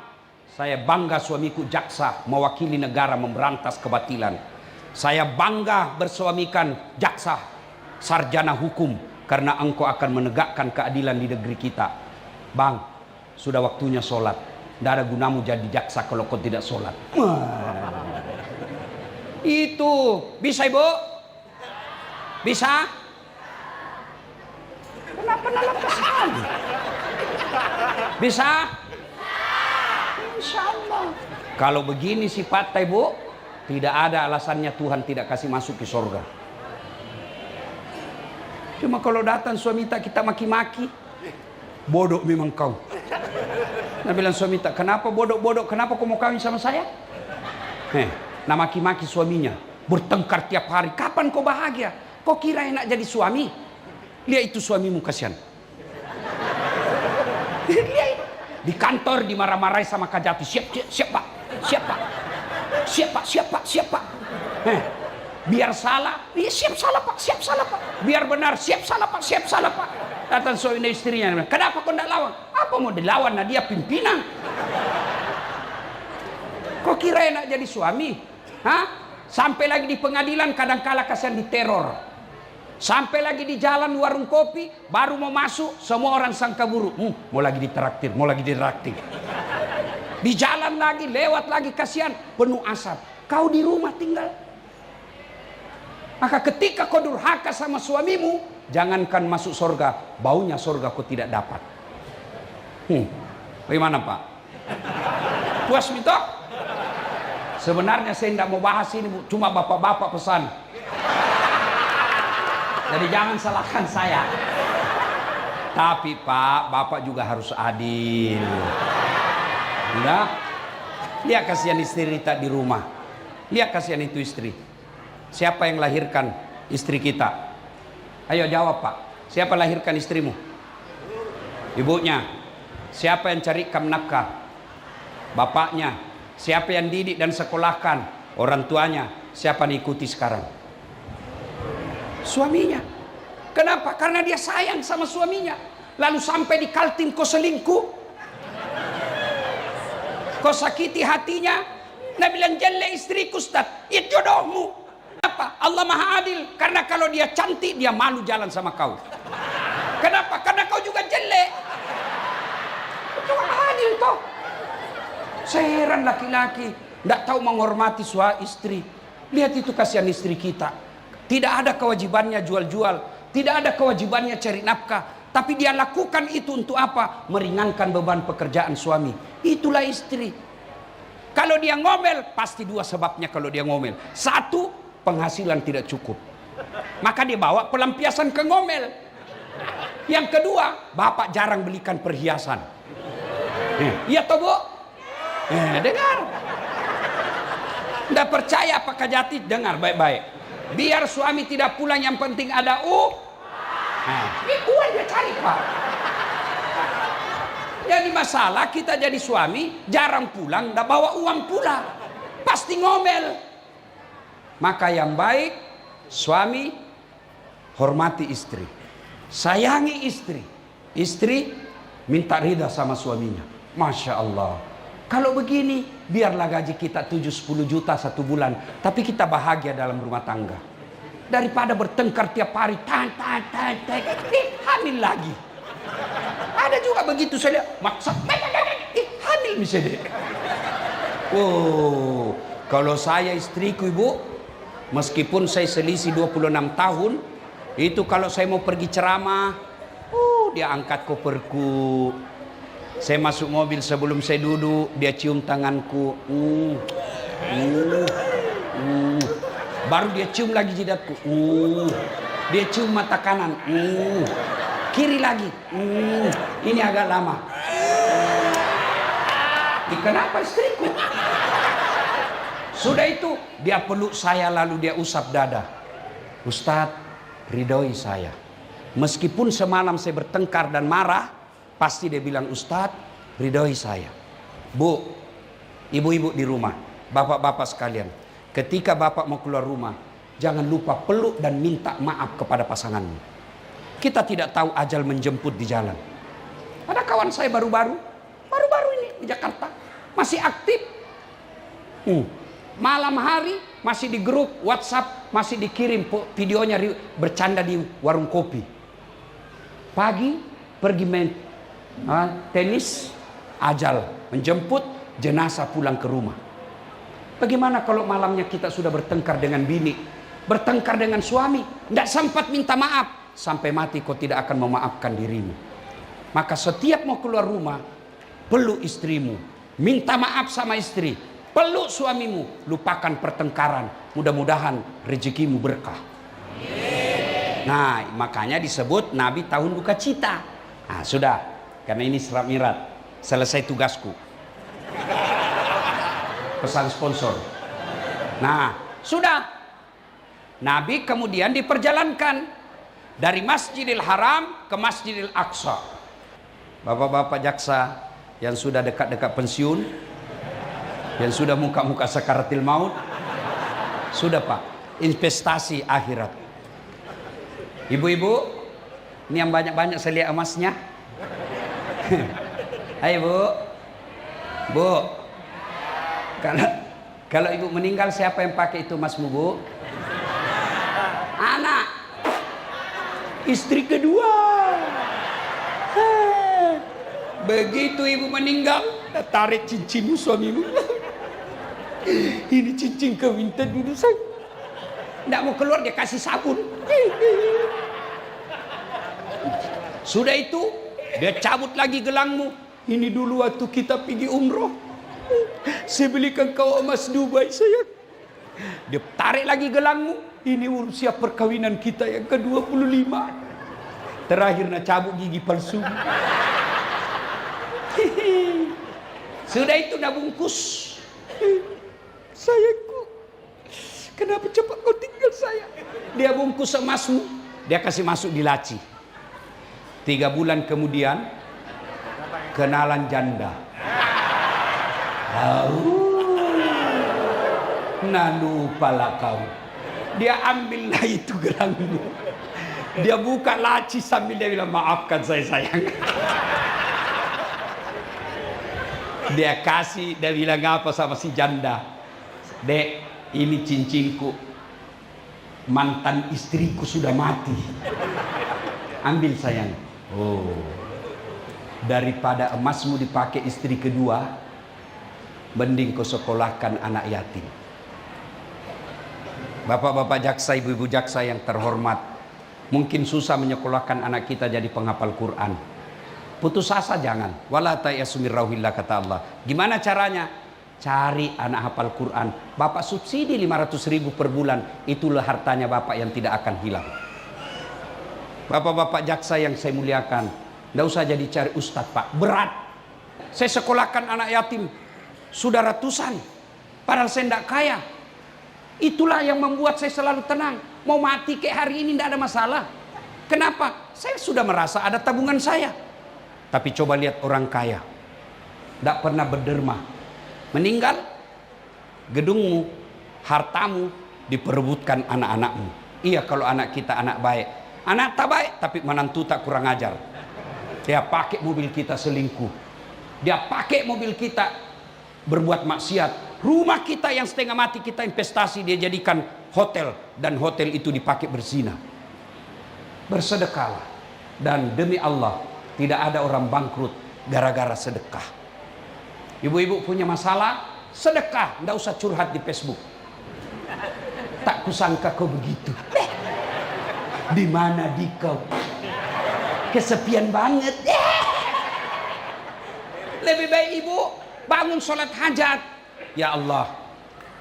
saya bangga suamiku jaksa mewakili negara memberantas kebatilan. Saya bangga bersuamikan jaksa sarjana hukum karena engkau akan menegakkan keadilan di negeri kita. Bang, sudah waktunya sholat. Tidak ada gunamu jadi jaksa kalau kau tidak sholat. Itu bisa ibu? Bisa? Kenapa nalapas sekali? Bisa? Masya Allah. Kalau begini sifatnya Bu, tidak ada alasannya Tuhan tidak kasih masuk ke surga. Cuma kalau datang suami kita maki-maki, bodoh memang kau. Nah bilang suami tak, kenapa bodoh-bodoh, kenapa kau mau kawin sama saya? Nah maki-maki suaminya, bertengkar tiap hari. Kapan kau bahagia? Kau kira enak jadi suami? Lihat itu suamimu kasihan. Lihat di kantor dimarah-marahi sama Kajati. Siap pak, siap pak, siap pak, siap pak, siap pak. Biar salah, iya siap salah pak, siap salah pak. Biar benar, siap salah pak, siap salah pak. Datang suami istrinya, kenapa kau tidak lawan? Apa mau dilawan? Nah dia pimpinan. Kau kira enak jadi suami? Hah? Sampai lagi di pengadilan kadang-kala kasihan diteror. Sampai lagi di jalan warung kopi, baru mau masuk, semua orang sangka buruk. Mau lagi ditraktir, mau lagi ditraktir. Di jalan lagi, lewat lagi, kasihan, penuh asap. Kau di rumah tinggal. Maka ketika kau durhaka sama suamimu, jangankan masuk surga, baunya surga kau tidak dapat. Bagaimana Pak? Puas minta? Sebenarnya saya tidak mau bahas ini, Bu. Cuma bapak-bapak pesan. Jadi jangan salahkan saya. Tapi Pak, bapak juga harus adil. Enggak? Lihat kasihan istri kita di rumah. Lihat kasihan itu istri. Siapa yang lahirkan istri kita? Ayo jawab Pak. Siapa lahirkan istrimu? Ibunya. Siapa yang carikan nafkah? Bapaknya. Siapa yang didik dan sekolahkan? Orang tuanya. Siapa yang ikuti sekarang? Suaminya. Kenapa? Karena dia sayang sama suaminya. Lalu sampai di kaltim kau selingkuh, kau sakiti hatinya. Nah bilang jelek istriku Ustaz, itu jodohmu. Kenapa? Allah Maha Adil. Karena kalau dia cantik, dia malu jalan sama kau. Kenapa? Karena kau juga jelek. Itu adil toh. Saya heran laki-laki tidak tahu menghormati suami istri. Lihat itu kasihan istri kita. Tidak ada kewajibannya jual-jual, tidak ada kewajibannya cari nafkah, tapi dia lakukan itu untuk apa? Meringankan beban pekerjaan suami. Itulah istri. Kalau dia ngomel, pasti dua sebabnya kalau dia ngomel. Satu, penghasilan tidak cukup. Maka dia bawa pelampiasan ke ngomel. Yang kedua, bapak jarang belikan perhiasan. Iya toh Bu? Dengar. Tidak percaya Pak Kajati? Dengar baik-baik. Biar suami tidak pulang, yang penting ada ini uang dia cari Pak. Jadi masalah kita jadi suami jarang pulang, tidak bawa uang pulang, pasti ngomel. Maka yang baik, suami hormati istri, sayangi istri, istri minta ridha sama suaminya. Masya Allah. Kalau begini, biarlah gaji kita 7-10 juta satu bulan, tapi kita bahagia dalam rumah tangga. Daripada bertengkar tiap hari, hamil lagi. Ada juga begitu, saya lihat, maksa, hamil misalnya. Oh, kalau saya istriku Ibu, meskipun saya selisih 26 tahun, itu kalau saya mau pergi ceramah, dia angkat koperku. Saya masuk mobil, sebelum saya duduk, dia cium tanganku. Baru dia cium lagi jidatku. Dia cium mata kanan. Kiri lagi. Ini agak lama. Kenapa istriku? Sudah itu, dia peluk saya lalu dia usap dada. Ustadz, ridhoi saya. Meskipun semalam saya bertengkar dan marah, pasti dia bilang, Ustadz, ridhoi saya. Bu, ibu-ibu di rumah, bapak-bapak sekalian, ketika bapak mau keluar rumah, jangan lupa peluk dan minta maaf kepada pasanganmu. Kita tidak tahu ajal menjemput di jalan. Ada kawan saya baru-baru ini di Jakarta, masih aktif. Malam hari masih di grup WhatsApp, masih dikirim videonya bercanda di warung kopi. Pagi pergi main tenis, ajal menjemput, jenazah pulang ke rumah. Bagaimana kalau malamnya kita sudah bertengkar dengan bini, bertengkar dengan suami, tidak sempat minta maaf, sampai mati kau tidak akan memaafkan dirimu. Maka setiap mau keluar rumah, peluk istrimu, Minta maaf sama istri. Peluk suamimu. Lupakan pertengkaran. Mudah-mudahan rezekimu berkah. Nah, makanya disebut Nabi tahun duka cita. Nah, sudah. Karena ini Isra Mi'raj. Selesai tugasku. Pesan sponsor. Nah, sudah. Nabi kemudian diperjalankan dari Masjidil Haram ke Masjidil Aqsa. Bapak-bapak jaksa yang sudah dekat-dekat pensiun, yang sudah muka-muka sakaratil maut, sudah Pak, investasi akhirat. Ibu-ibu, ini yang banyak-banyak saya lihat emasnya. Ayo Bu, Bu, kalau ibu meninggal siapa yang pakai itu emasmu Bu? Anak, istri kedua. Begitu ibu meninggal, tarik cincinmu suamimu. Ini cincin kau minta dulu saya. Tidak mau keluar dia kasih sabun. Sudah itu dia cabut lagi gelangmu. Ini dulu waktu kita pergi umroh. Saya belikan kau emas Dubai sayang. Dia tarik lagi gelangmu. Ini usia perkawinan kita yang ke-25. Terakhir nak cabut gigi palsu. Sudah itu dah bungkus. Sayangku, kenapa cepat kau tinggal saya? Dia bungkus emasmu. Dia kasih masuk di laci. 3 bulan kemudian kenalan janda. Nah lupalah kau. Dia ambillah itu gelangmu. Dia buka laci sambil dia bilang maafkan saya sayang. Dia kasih, dia bilang apa sama si janda? Dek, ini cincinku. Mantan istriku sudah mati. Ambil sayang. Oh, daripada emasmu dipakai istri kedua, mending kau sekolahkan anak yatim. Bapak-bapak jaksa, ibu-ibu jaksa yang terhormat, mungkin susah menyekolahkan anak kita jadi penghafal Quran. Putus asa jangan. Wala ta'yasu min rauhillah kata Allah. Gimana caranya? Cari anak hafal Quran. Bapak subsidi 500.000 per bulan. Itulah hartanya bapak yang tidak akan hilang. Bapak-bapak jaksa yang saya muliakan, tidak usah jadi cari ustadz Pak. Berat. Saya sekolahkan anak yatim sudah ratusan. Padahal saya tidak kaya. Itulah yang membuat saya selalu tenang. Mau mati kayak hari ini tidak ada masalah. Kenapa? Saya sudah merasa ada tabungan saya. Tapi coba lihat orang kaya. Tidak pernah berderma. Meninggal, gedungmu, hartamu diperebutkan anak-anakmu. Iya kalau anak kita anak baik. Anak tak baik tapi menantu tak kurang ajar. Dia pakai mobil kita selingkuh. Dia pakai mobil kita berbuat maksiat. Rumah kita yang setengah mati kita investasi dia jadikan hotel. Dan hotel itu dipakai berzina. Bersedekahlah. Dan demi Allah tidak ada orang bangkrut gara-gara sedekah. Ibu-ibu punya masalah, sedekah. Tidak usah curhat di Facebook. Tak kusangka kau begitu. Di mana di kau? Kesepian banget. Lebih baik ibu bangun sholat hajat. Ya Allah,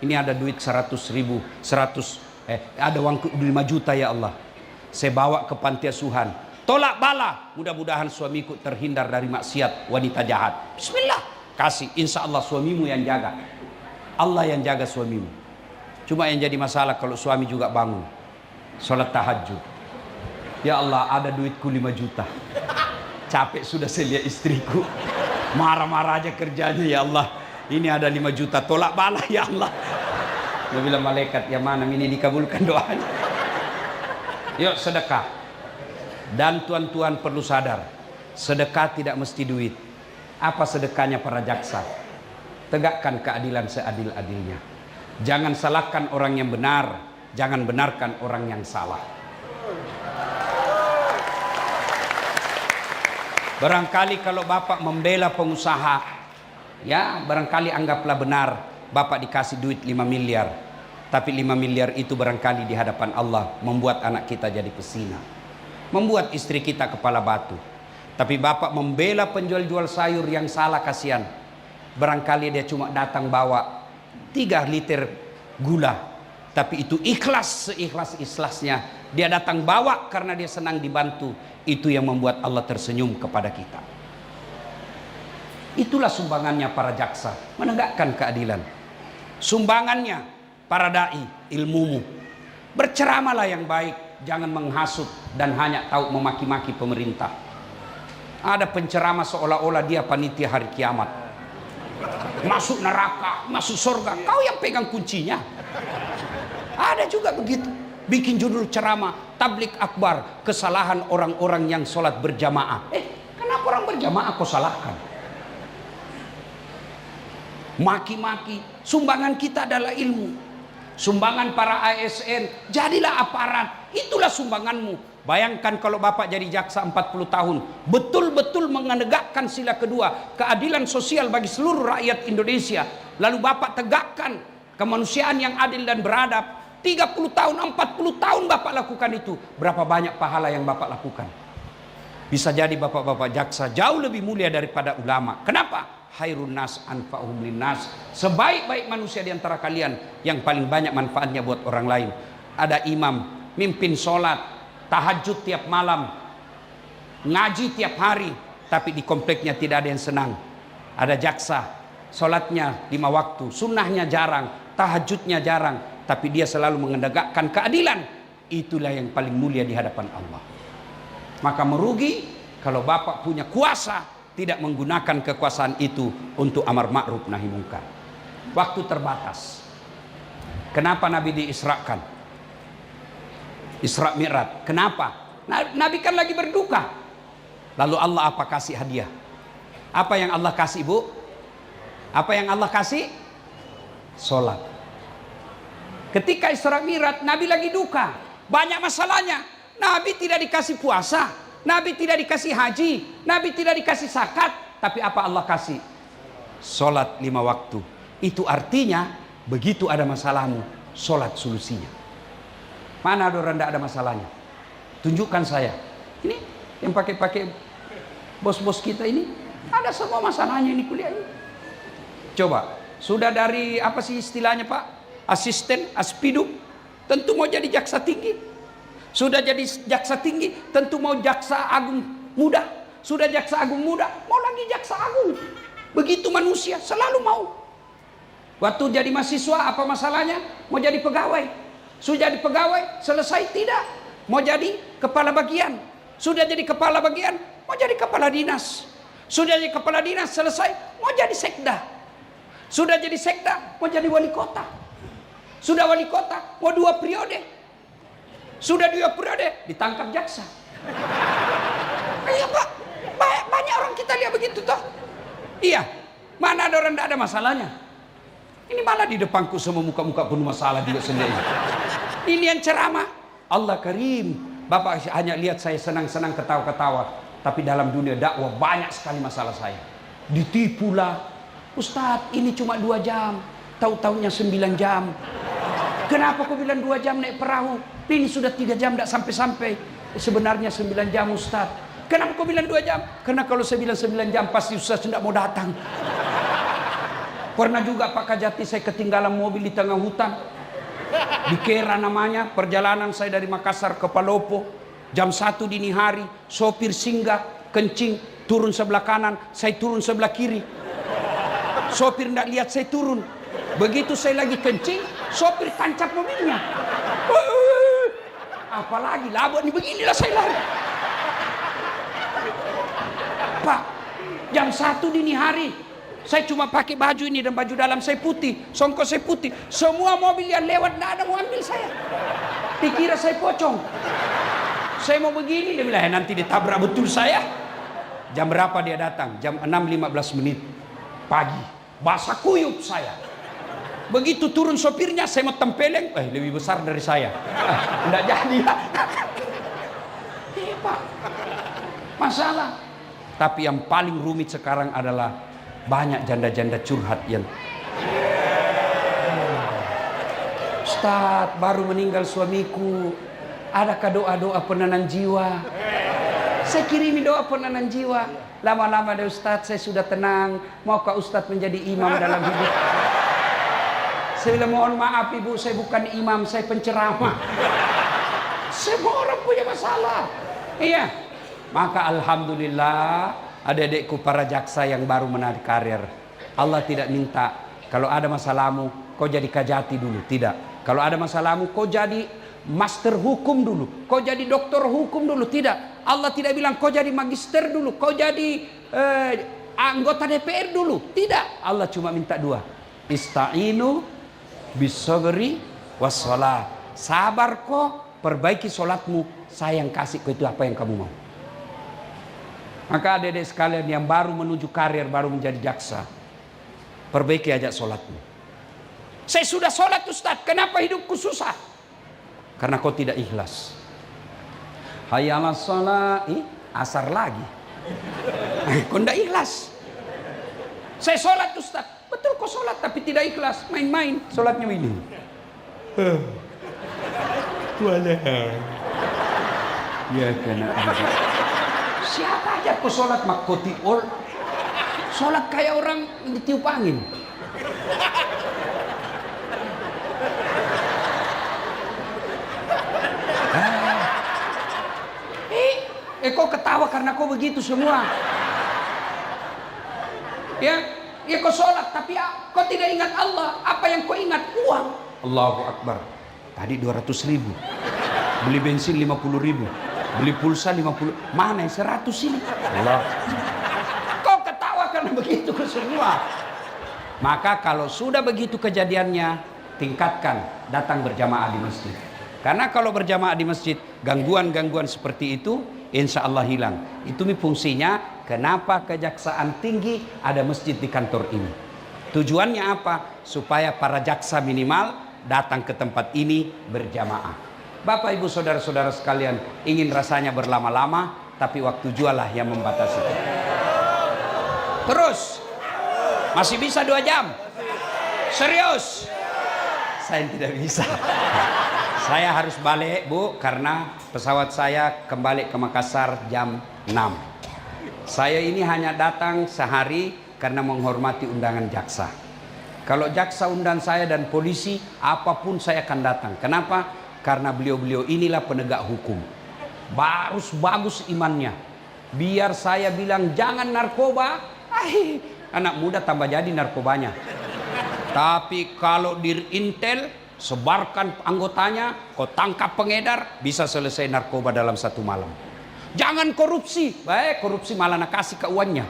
ini ada duit 100.000, ada uang 5 juta ya Allah. Saya bawa ke panti asuhan. Tolak bala. Mudah-mudahan suamiku terhindar dari maksiat wanita jahat. Bismillah. Kasih. Insya Allah suamimu yang jaga. Allah yang jaga suamimu. Cuma yang jadi masalah kalau suami juga bangun. Sholat tahajud. Ya Allah ada duitku 5 juta. Capek sudah saya lihat istriku. Marah-marah aja kerjanya ya Allah. Ini ada 5 juta. Tolak bala ya Allah. Dia bilang malaikat yang mana ini dikabulkan doanya. Yuk sedekah. Dan tuan-tuan perlu sadar, sedekah tidak mesti duit. Apa sedekahnya para jaksa? Tegakkan keadilan seadil-adilnya. Jangan salahkan orang yang benar, jangan benarkan orang yang salah. Barangkali kalau Bapak membela pengusaha, ya barangkali anggaplah benar Bapak dikasih duit 5 miliar. Tapi 5 miliar itu barangkali di hadapan Allah membuat anak kita jadi pesina, membuat istri kita kepala batu. Tapi Bapak membela penjual-jual sayur yang salah, kasihan. Barangkali dia cuma datang bawa 3 liter gula, tapi itu ikhlas, seikhlas-ikhlasnya. Dia datang bawa karena dia senang dibantu. Itu yang membuat Allah tersenyum kepada kita. Itulah sumbangannya para jaksa, menegakkan keadilan. Sumbangannya para dai, ilmumu. Berceramalah yang baik, jangan menghasut dan hanya tahu memaki-maki pemerintah. Ada penceramah seolah-olah dia panitia hari kiamat. Masuk neraka, masuk surga, kau yang pegang kuncinya. Ada juga begitu. Bikin judul ceramah, tablik akbar, kesalahan orang-orang yang sholat berjamaah. Kenapa orang berjamaah kau salahkan? Maki-maki. Sumbangan kita adalah ilmu. Sumbangan para ASN, jadilah aparat. Itulah sumbanganmu. Bayangkan kalau Bapak jadi jaksa 40 tahun, betul-betul menegakkan sila kedua, keadilan sosial bagi seluruh rakyat Indonesia. Lalu Bapak tegakkan kemanusiaan yang adil dan beradab. 30 tahun, 40 tahun Bapak lakukan itu. Berapa banyak pahala yang Bapak lakukan? Bisa jadi Bapak-bapak jaksa jauh lebih mulia daripada ulama. Kenapa? Khairun nas anfa'uhum linnas. Sebaik-baik manusia di antara kalian yang paling banyak manfaatnya buat orang lain. Ada imam, mimpin sholat, tahajud tiap malam, ngaji tiap hari, tapi di kompleknya tidak ada yang senang. Ada jaksa, sholatnya 5 waktu, sunnahnya jarang, tahajudnya jarang, tapi dia selalu menegakkan keadilan. Itulah yang paling mulia di hadapan Allah. Maka merugi kalau Bapak punya kuasa tidak menggunakan kekuasaan itu untuk amar ma'ruf nahi mungkar. Waktu terbatas. Kenapa Nabi diisrakan? Isra Mi'raj. Kenapa? Nabi kan lagi berduka. Lalu Allah apa kasih hadiah? Apa yang Allah kasih, Bu? Apa yang Allah kasih? Salat. Ketika Isra Mi'raj, Nabi lagi duka. Banyak masalahnya. Nabi tidak dikasih puasa. Nabi tidak dikasih haji. Nabi tidak dikasih zakat. Tapi apa Allah kasih? Salat 5 waktu. Itu artinya begitu ada masalahmu, salat solusinya. Mana ada orang tidak ada masalahnya? Tunjukkan saya. Ini yang pakai bos-bos kita ini ada semua masalahnya ini kuliah ini. Coba, sudah dari apa sih istilahnya Pak? Asisten, aspidum, tentu mau jadi jaksa tinggi. Sudah jadi jaksa tinggi, tentu mau jaksa agung muda. Sudah jaksa agung muda, mau lagi jaksa agung. Begitu manusia, selalu mau. Waktu jadi mahasiswa, apa masalahnya? Mau jadi pegawai. Sudah jadi pegawai, selesai tidak. Mau jadi kepala bagian. Sudah jadi kepala bagian, mau jadi kepala dinas. Sudah jadi kepala dinas, selesai, mau jadi sekda. Sudah jadi sekda, mau jadi wali kota. Sudah wali kota, mau 2 periode. Sudah 2 periode, ditangkap jaksa. Iya Pak, banyak orang kita lihat begitu toh. Iya, mana ada orang tidak ada masalahnya. Ini malah di depanku semua muka-muka penuh masalah juga sendiri. Ini yang ceramah. Allah Karim. Bapak hanya lihat saya senang-senang ketawa-ketawa. Tapi dalam dunia dakwah banyak sekali masalah saya. Ditipulah. Ustadz ini cuma 2 jam. Tahu-taunya 9 jam. Kenapa kau bilang 2 jam naik perahu? Ini sudah 3 jam tidak sampai-sampai. Sebenarnya 9 jam Ustaz. Kenapa kau bilang 2 jam? Karena kalau saya bilang 9 jam pasti Ustaz tidak mau datang. Pernah juga Pak Kajati saya ketinggalan mobil di tengah hutan. Di Kera namanya. Perjalanan saya dari Makassar ke Palopo. Jam 1 dini hari. Sopir singgah, kencing, turun sebelah kanan. Saya turun sebelah kiri. Sopir tidak lihat saya turun. Begitu saya lagi kencing, sopir tancap mobilnya. Apalagi labok ini, beginilah saya lari. Pak, jam 1 dini hari. Saya cuma pakai baju ini dan baju dalam saya putih, songkok saya putih. Semua mobil yang lewat tidak ada mau ambil saya. Dikira saya pocong. Saya mau begini, dia bilang nanti ditabrak betul saya. Jam berapa dia datang? Jam 6.15 menit pagi. Basah kuyup saya. Begitu turun sopirnya, saya mau tempeleng, lebih besar dari saya. Enggak jadi. Pak, masalah. Tapi yang paling rumit sekarang adalah banyak janda-janda curhat yang Ustaz, baru meninggal suamiku. Adakah doa-doa penenang jiwa? Saya kirimi doa penenang jiwa. Lama-lama deh Ustadz, saya sudah tenang. Maukah Ustadz menjadi imam dalam hidup? Saya bilang, mohon maaf ibu, saya bukan imam, saya penceramah. Semua orang punya masalah. Iya. Maka alhamdulillah, adik-adikku para jaksa yang baru menarik karir. Allah tidak minta, kalau ada masalahmu, kau jadi kajati dulu. Tidak. Kalau ada masalahmu, kau jadi master hukum dulu, kau jadi doktor hukum dulu. Tidak. Allah tidak bilang kau jadi magister dulu, kau jadi anggota DPR dulu. Tidak. Allah cuma minta dua. Ista'inu bisabri wassalah. Sabar kau, perbaiki solatmu, saya yang kasih kau itu apa yang kamu mau. Maka adik-adik sekalian yang baru menuju karir, baru menjadi jaksa, perbaiki aja solatmu. Saya sudah solat Ustadz, kenapa hidupku susah? Karena kau tidak ikhlas. Hayya 'alas shalah, asar lagi. Kau tidak ikhlas. Saya solat Ustaz, betul kau solat tapi tidak ikhlas, main-main solatnya ini. Ya kena. Siapa aja kau solat makoti ol. Solat kayak orang ditiup angin. Kau ketawa karena kau begitu semua. Ya kau sholat tapi kau tidak ingat Allah. Apa yang kau ingat? Uang. Allahu Akbar. Tadi 200.000. Beli bensin 50.000. Beli pulsa 50. Mana yang 100 ini? Allah. Kau ketawa karena begitu semua. Maka kalau sudah begitu kejadiannya, tingkatkan datang berjamaah di masjid. Karena kalau berjamaah di masjid, gangguan-gangguan seperti itu insya Allah hilang. Itu fungsinya kenapa Kejaksaan Tinggi ada masjid di kantor ini. Tujuannya apa? Supaya para jaksa minimal datang ke tempat ini berjamaah. Bapak ibu saudara-saudara sekalian, ingin rasanya berlama-lama, tapi waktu jualah yang membatasi. Terus, masih bisa 2 jam? Serius? Saya tidak bisa. Saya harus balik bu, karena pesawat saya kembali ke Makassar jam 6. Saya ini hanya datang sehari karena menghormati undangan jaksa. Kalau jaksa undang saya dan polisi, apapun saya akan datang. Kenapa? Karena beliau-beliau inilah penegak hukum. Bagus imannya. Biar saya bilang jangan narkoba, anak muda tambah jadi narkobanya. Tapi kalau dirintel, sebarkan anggotanya, kau tangkap pengedar, bisa selesai narkoba dalam 1 malam. Jangan korupsi, baik korupsi malah nak kasih ke uannya.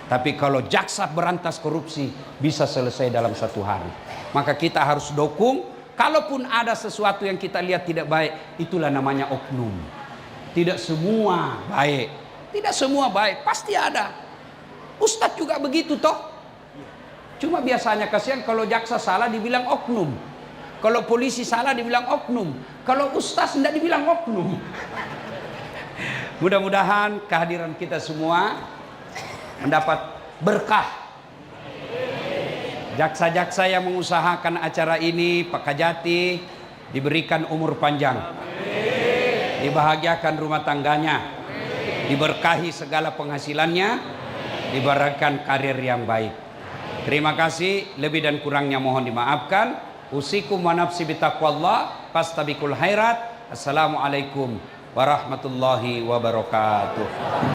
Tapi kalau jaksa berantas korupsi, bisa selesai dalam 1 hari. Maka kita harus dukung. Kalaupun ada sesuatu yang kita lihat tidak baik, itulah namanya oknum. Tidak semua baik. Tidak semua baik, pasti ada. Ustadz juga begitu toh. Cuma biasanya kasihan kalau jaksa salah dibilang oknum. Kalau polisi salah dibilang oknum. Kalau ustaz tidak dibilang oknum. Mudah-mudahan kehadiran kita semua mendapat berkah. Jaksa-jaksa yang mengusahakan acara ini, Pak Kajati, diberikan umur panjang. Dibahagiakan rumah tangganya. Diberkahi segala penghasilannya. Diberikan karir yang baik. Terima kasih, lebih dan kurangnya mohon dimaafkan. Usikum wa nafsi bitaqwallah, fastabiqul khairat. Assalamualaikum warahmatullahi wabarakatuh.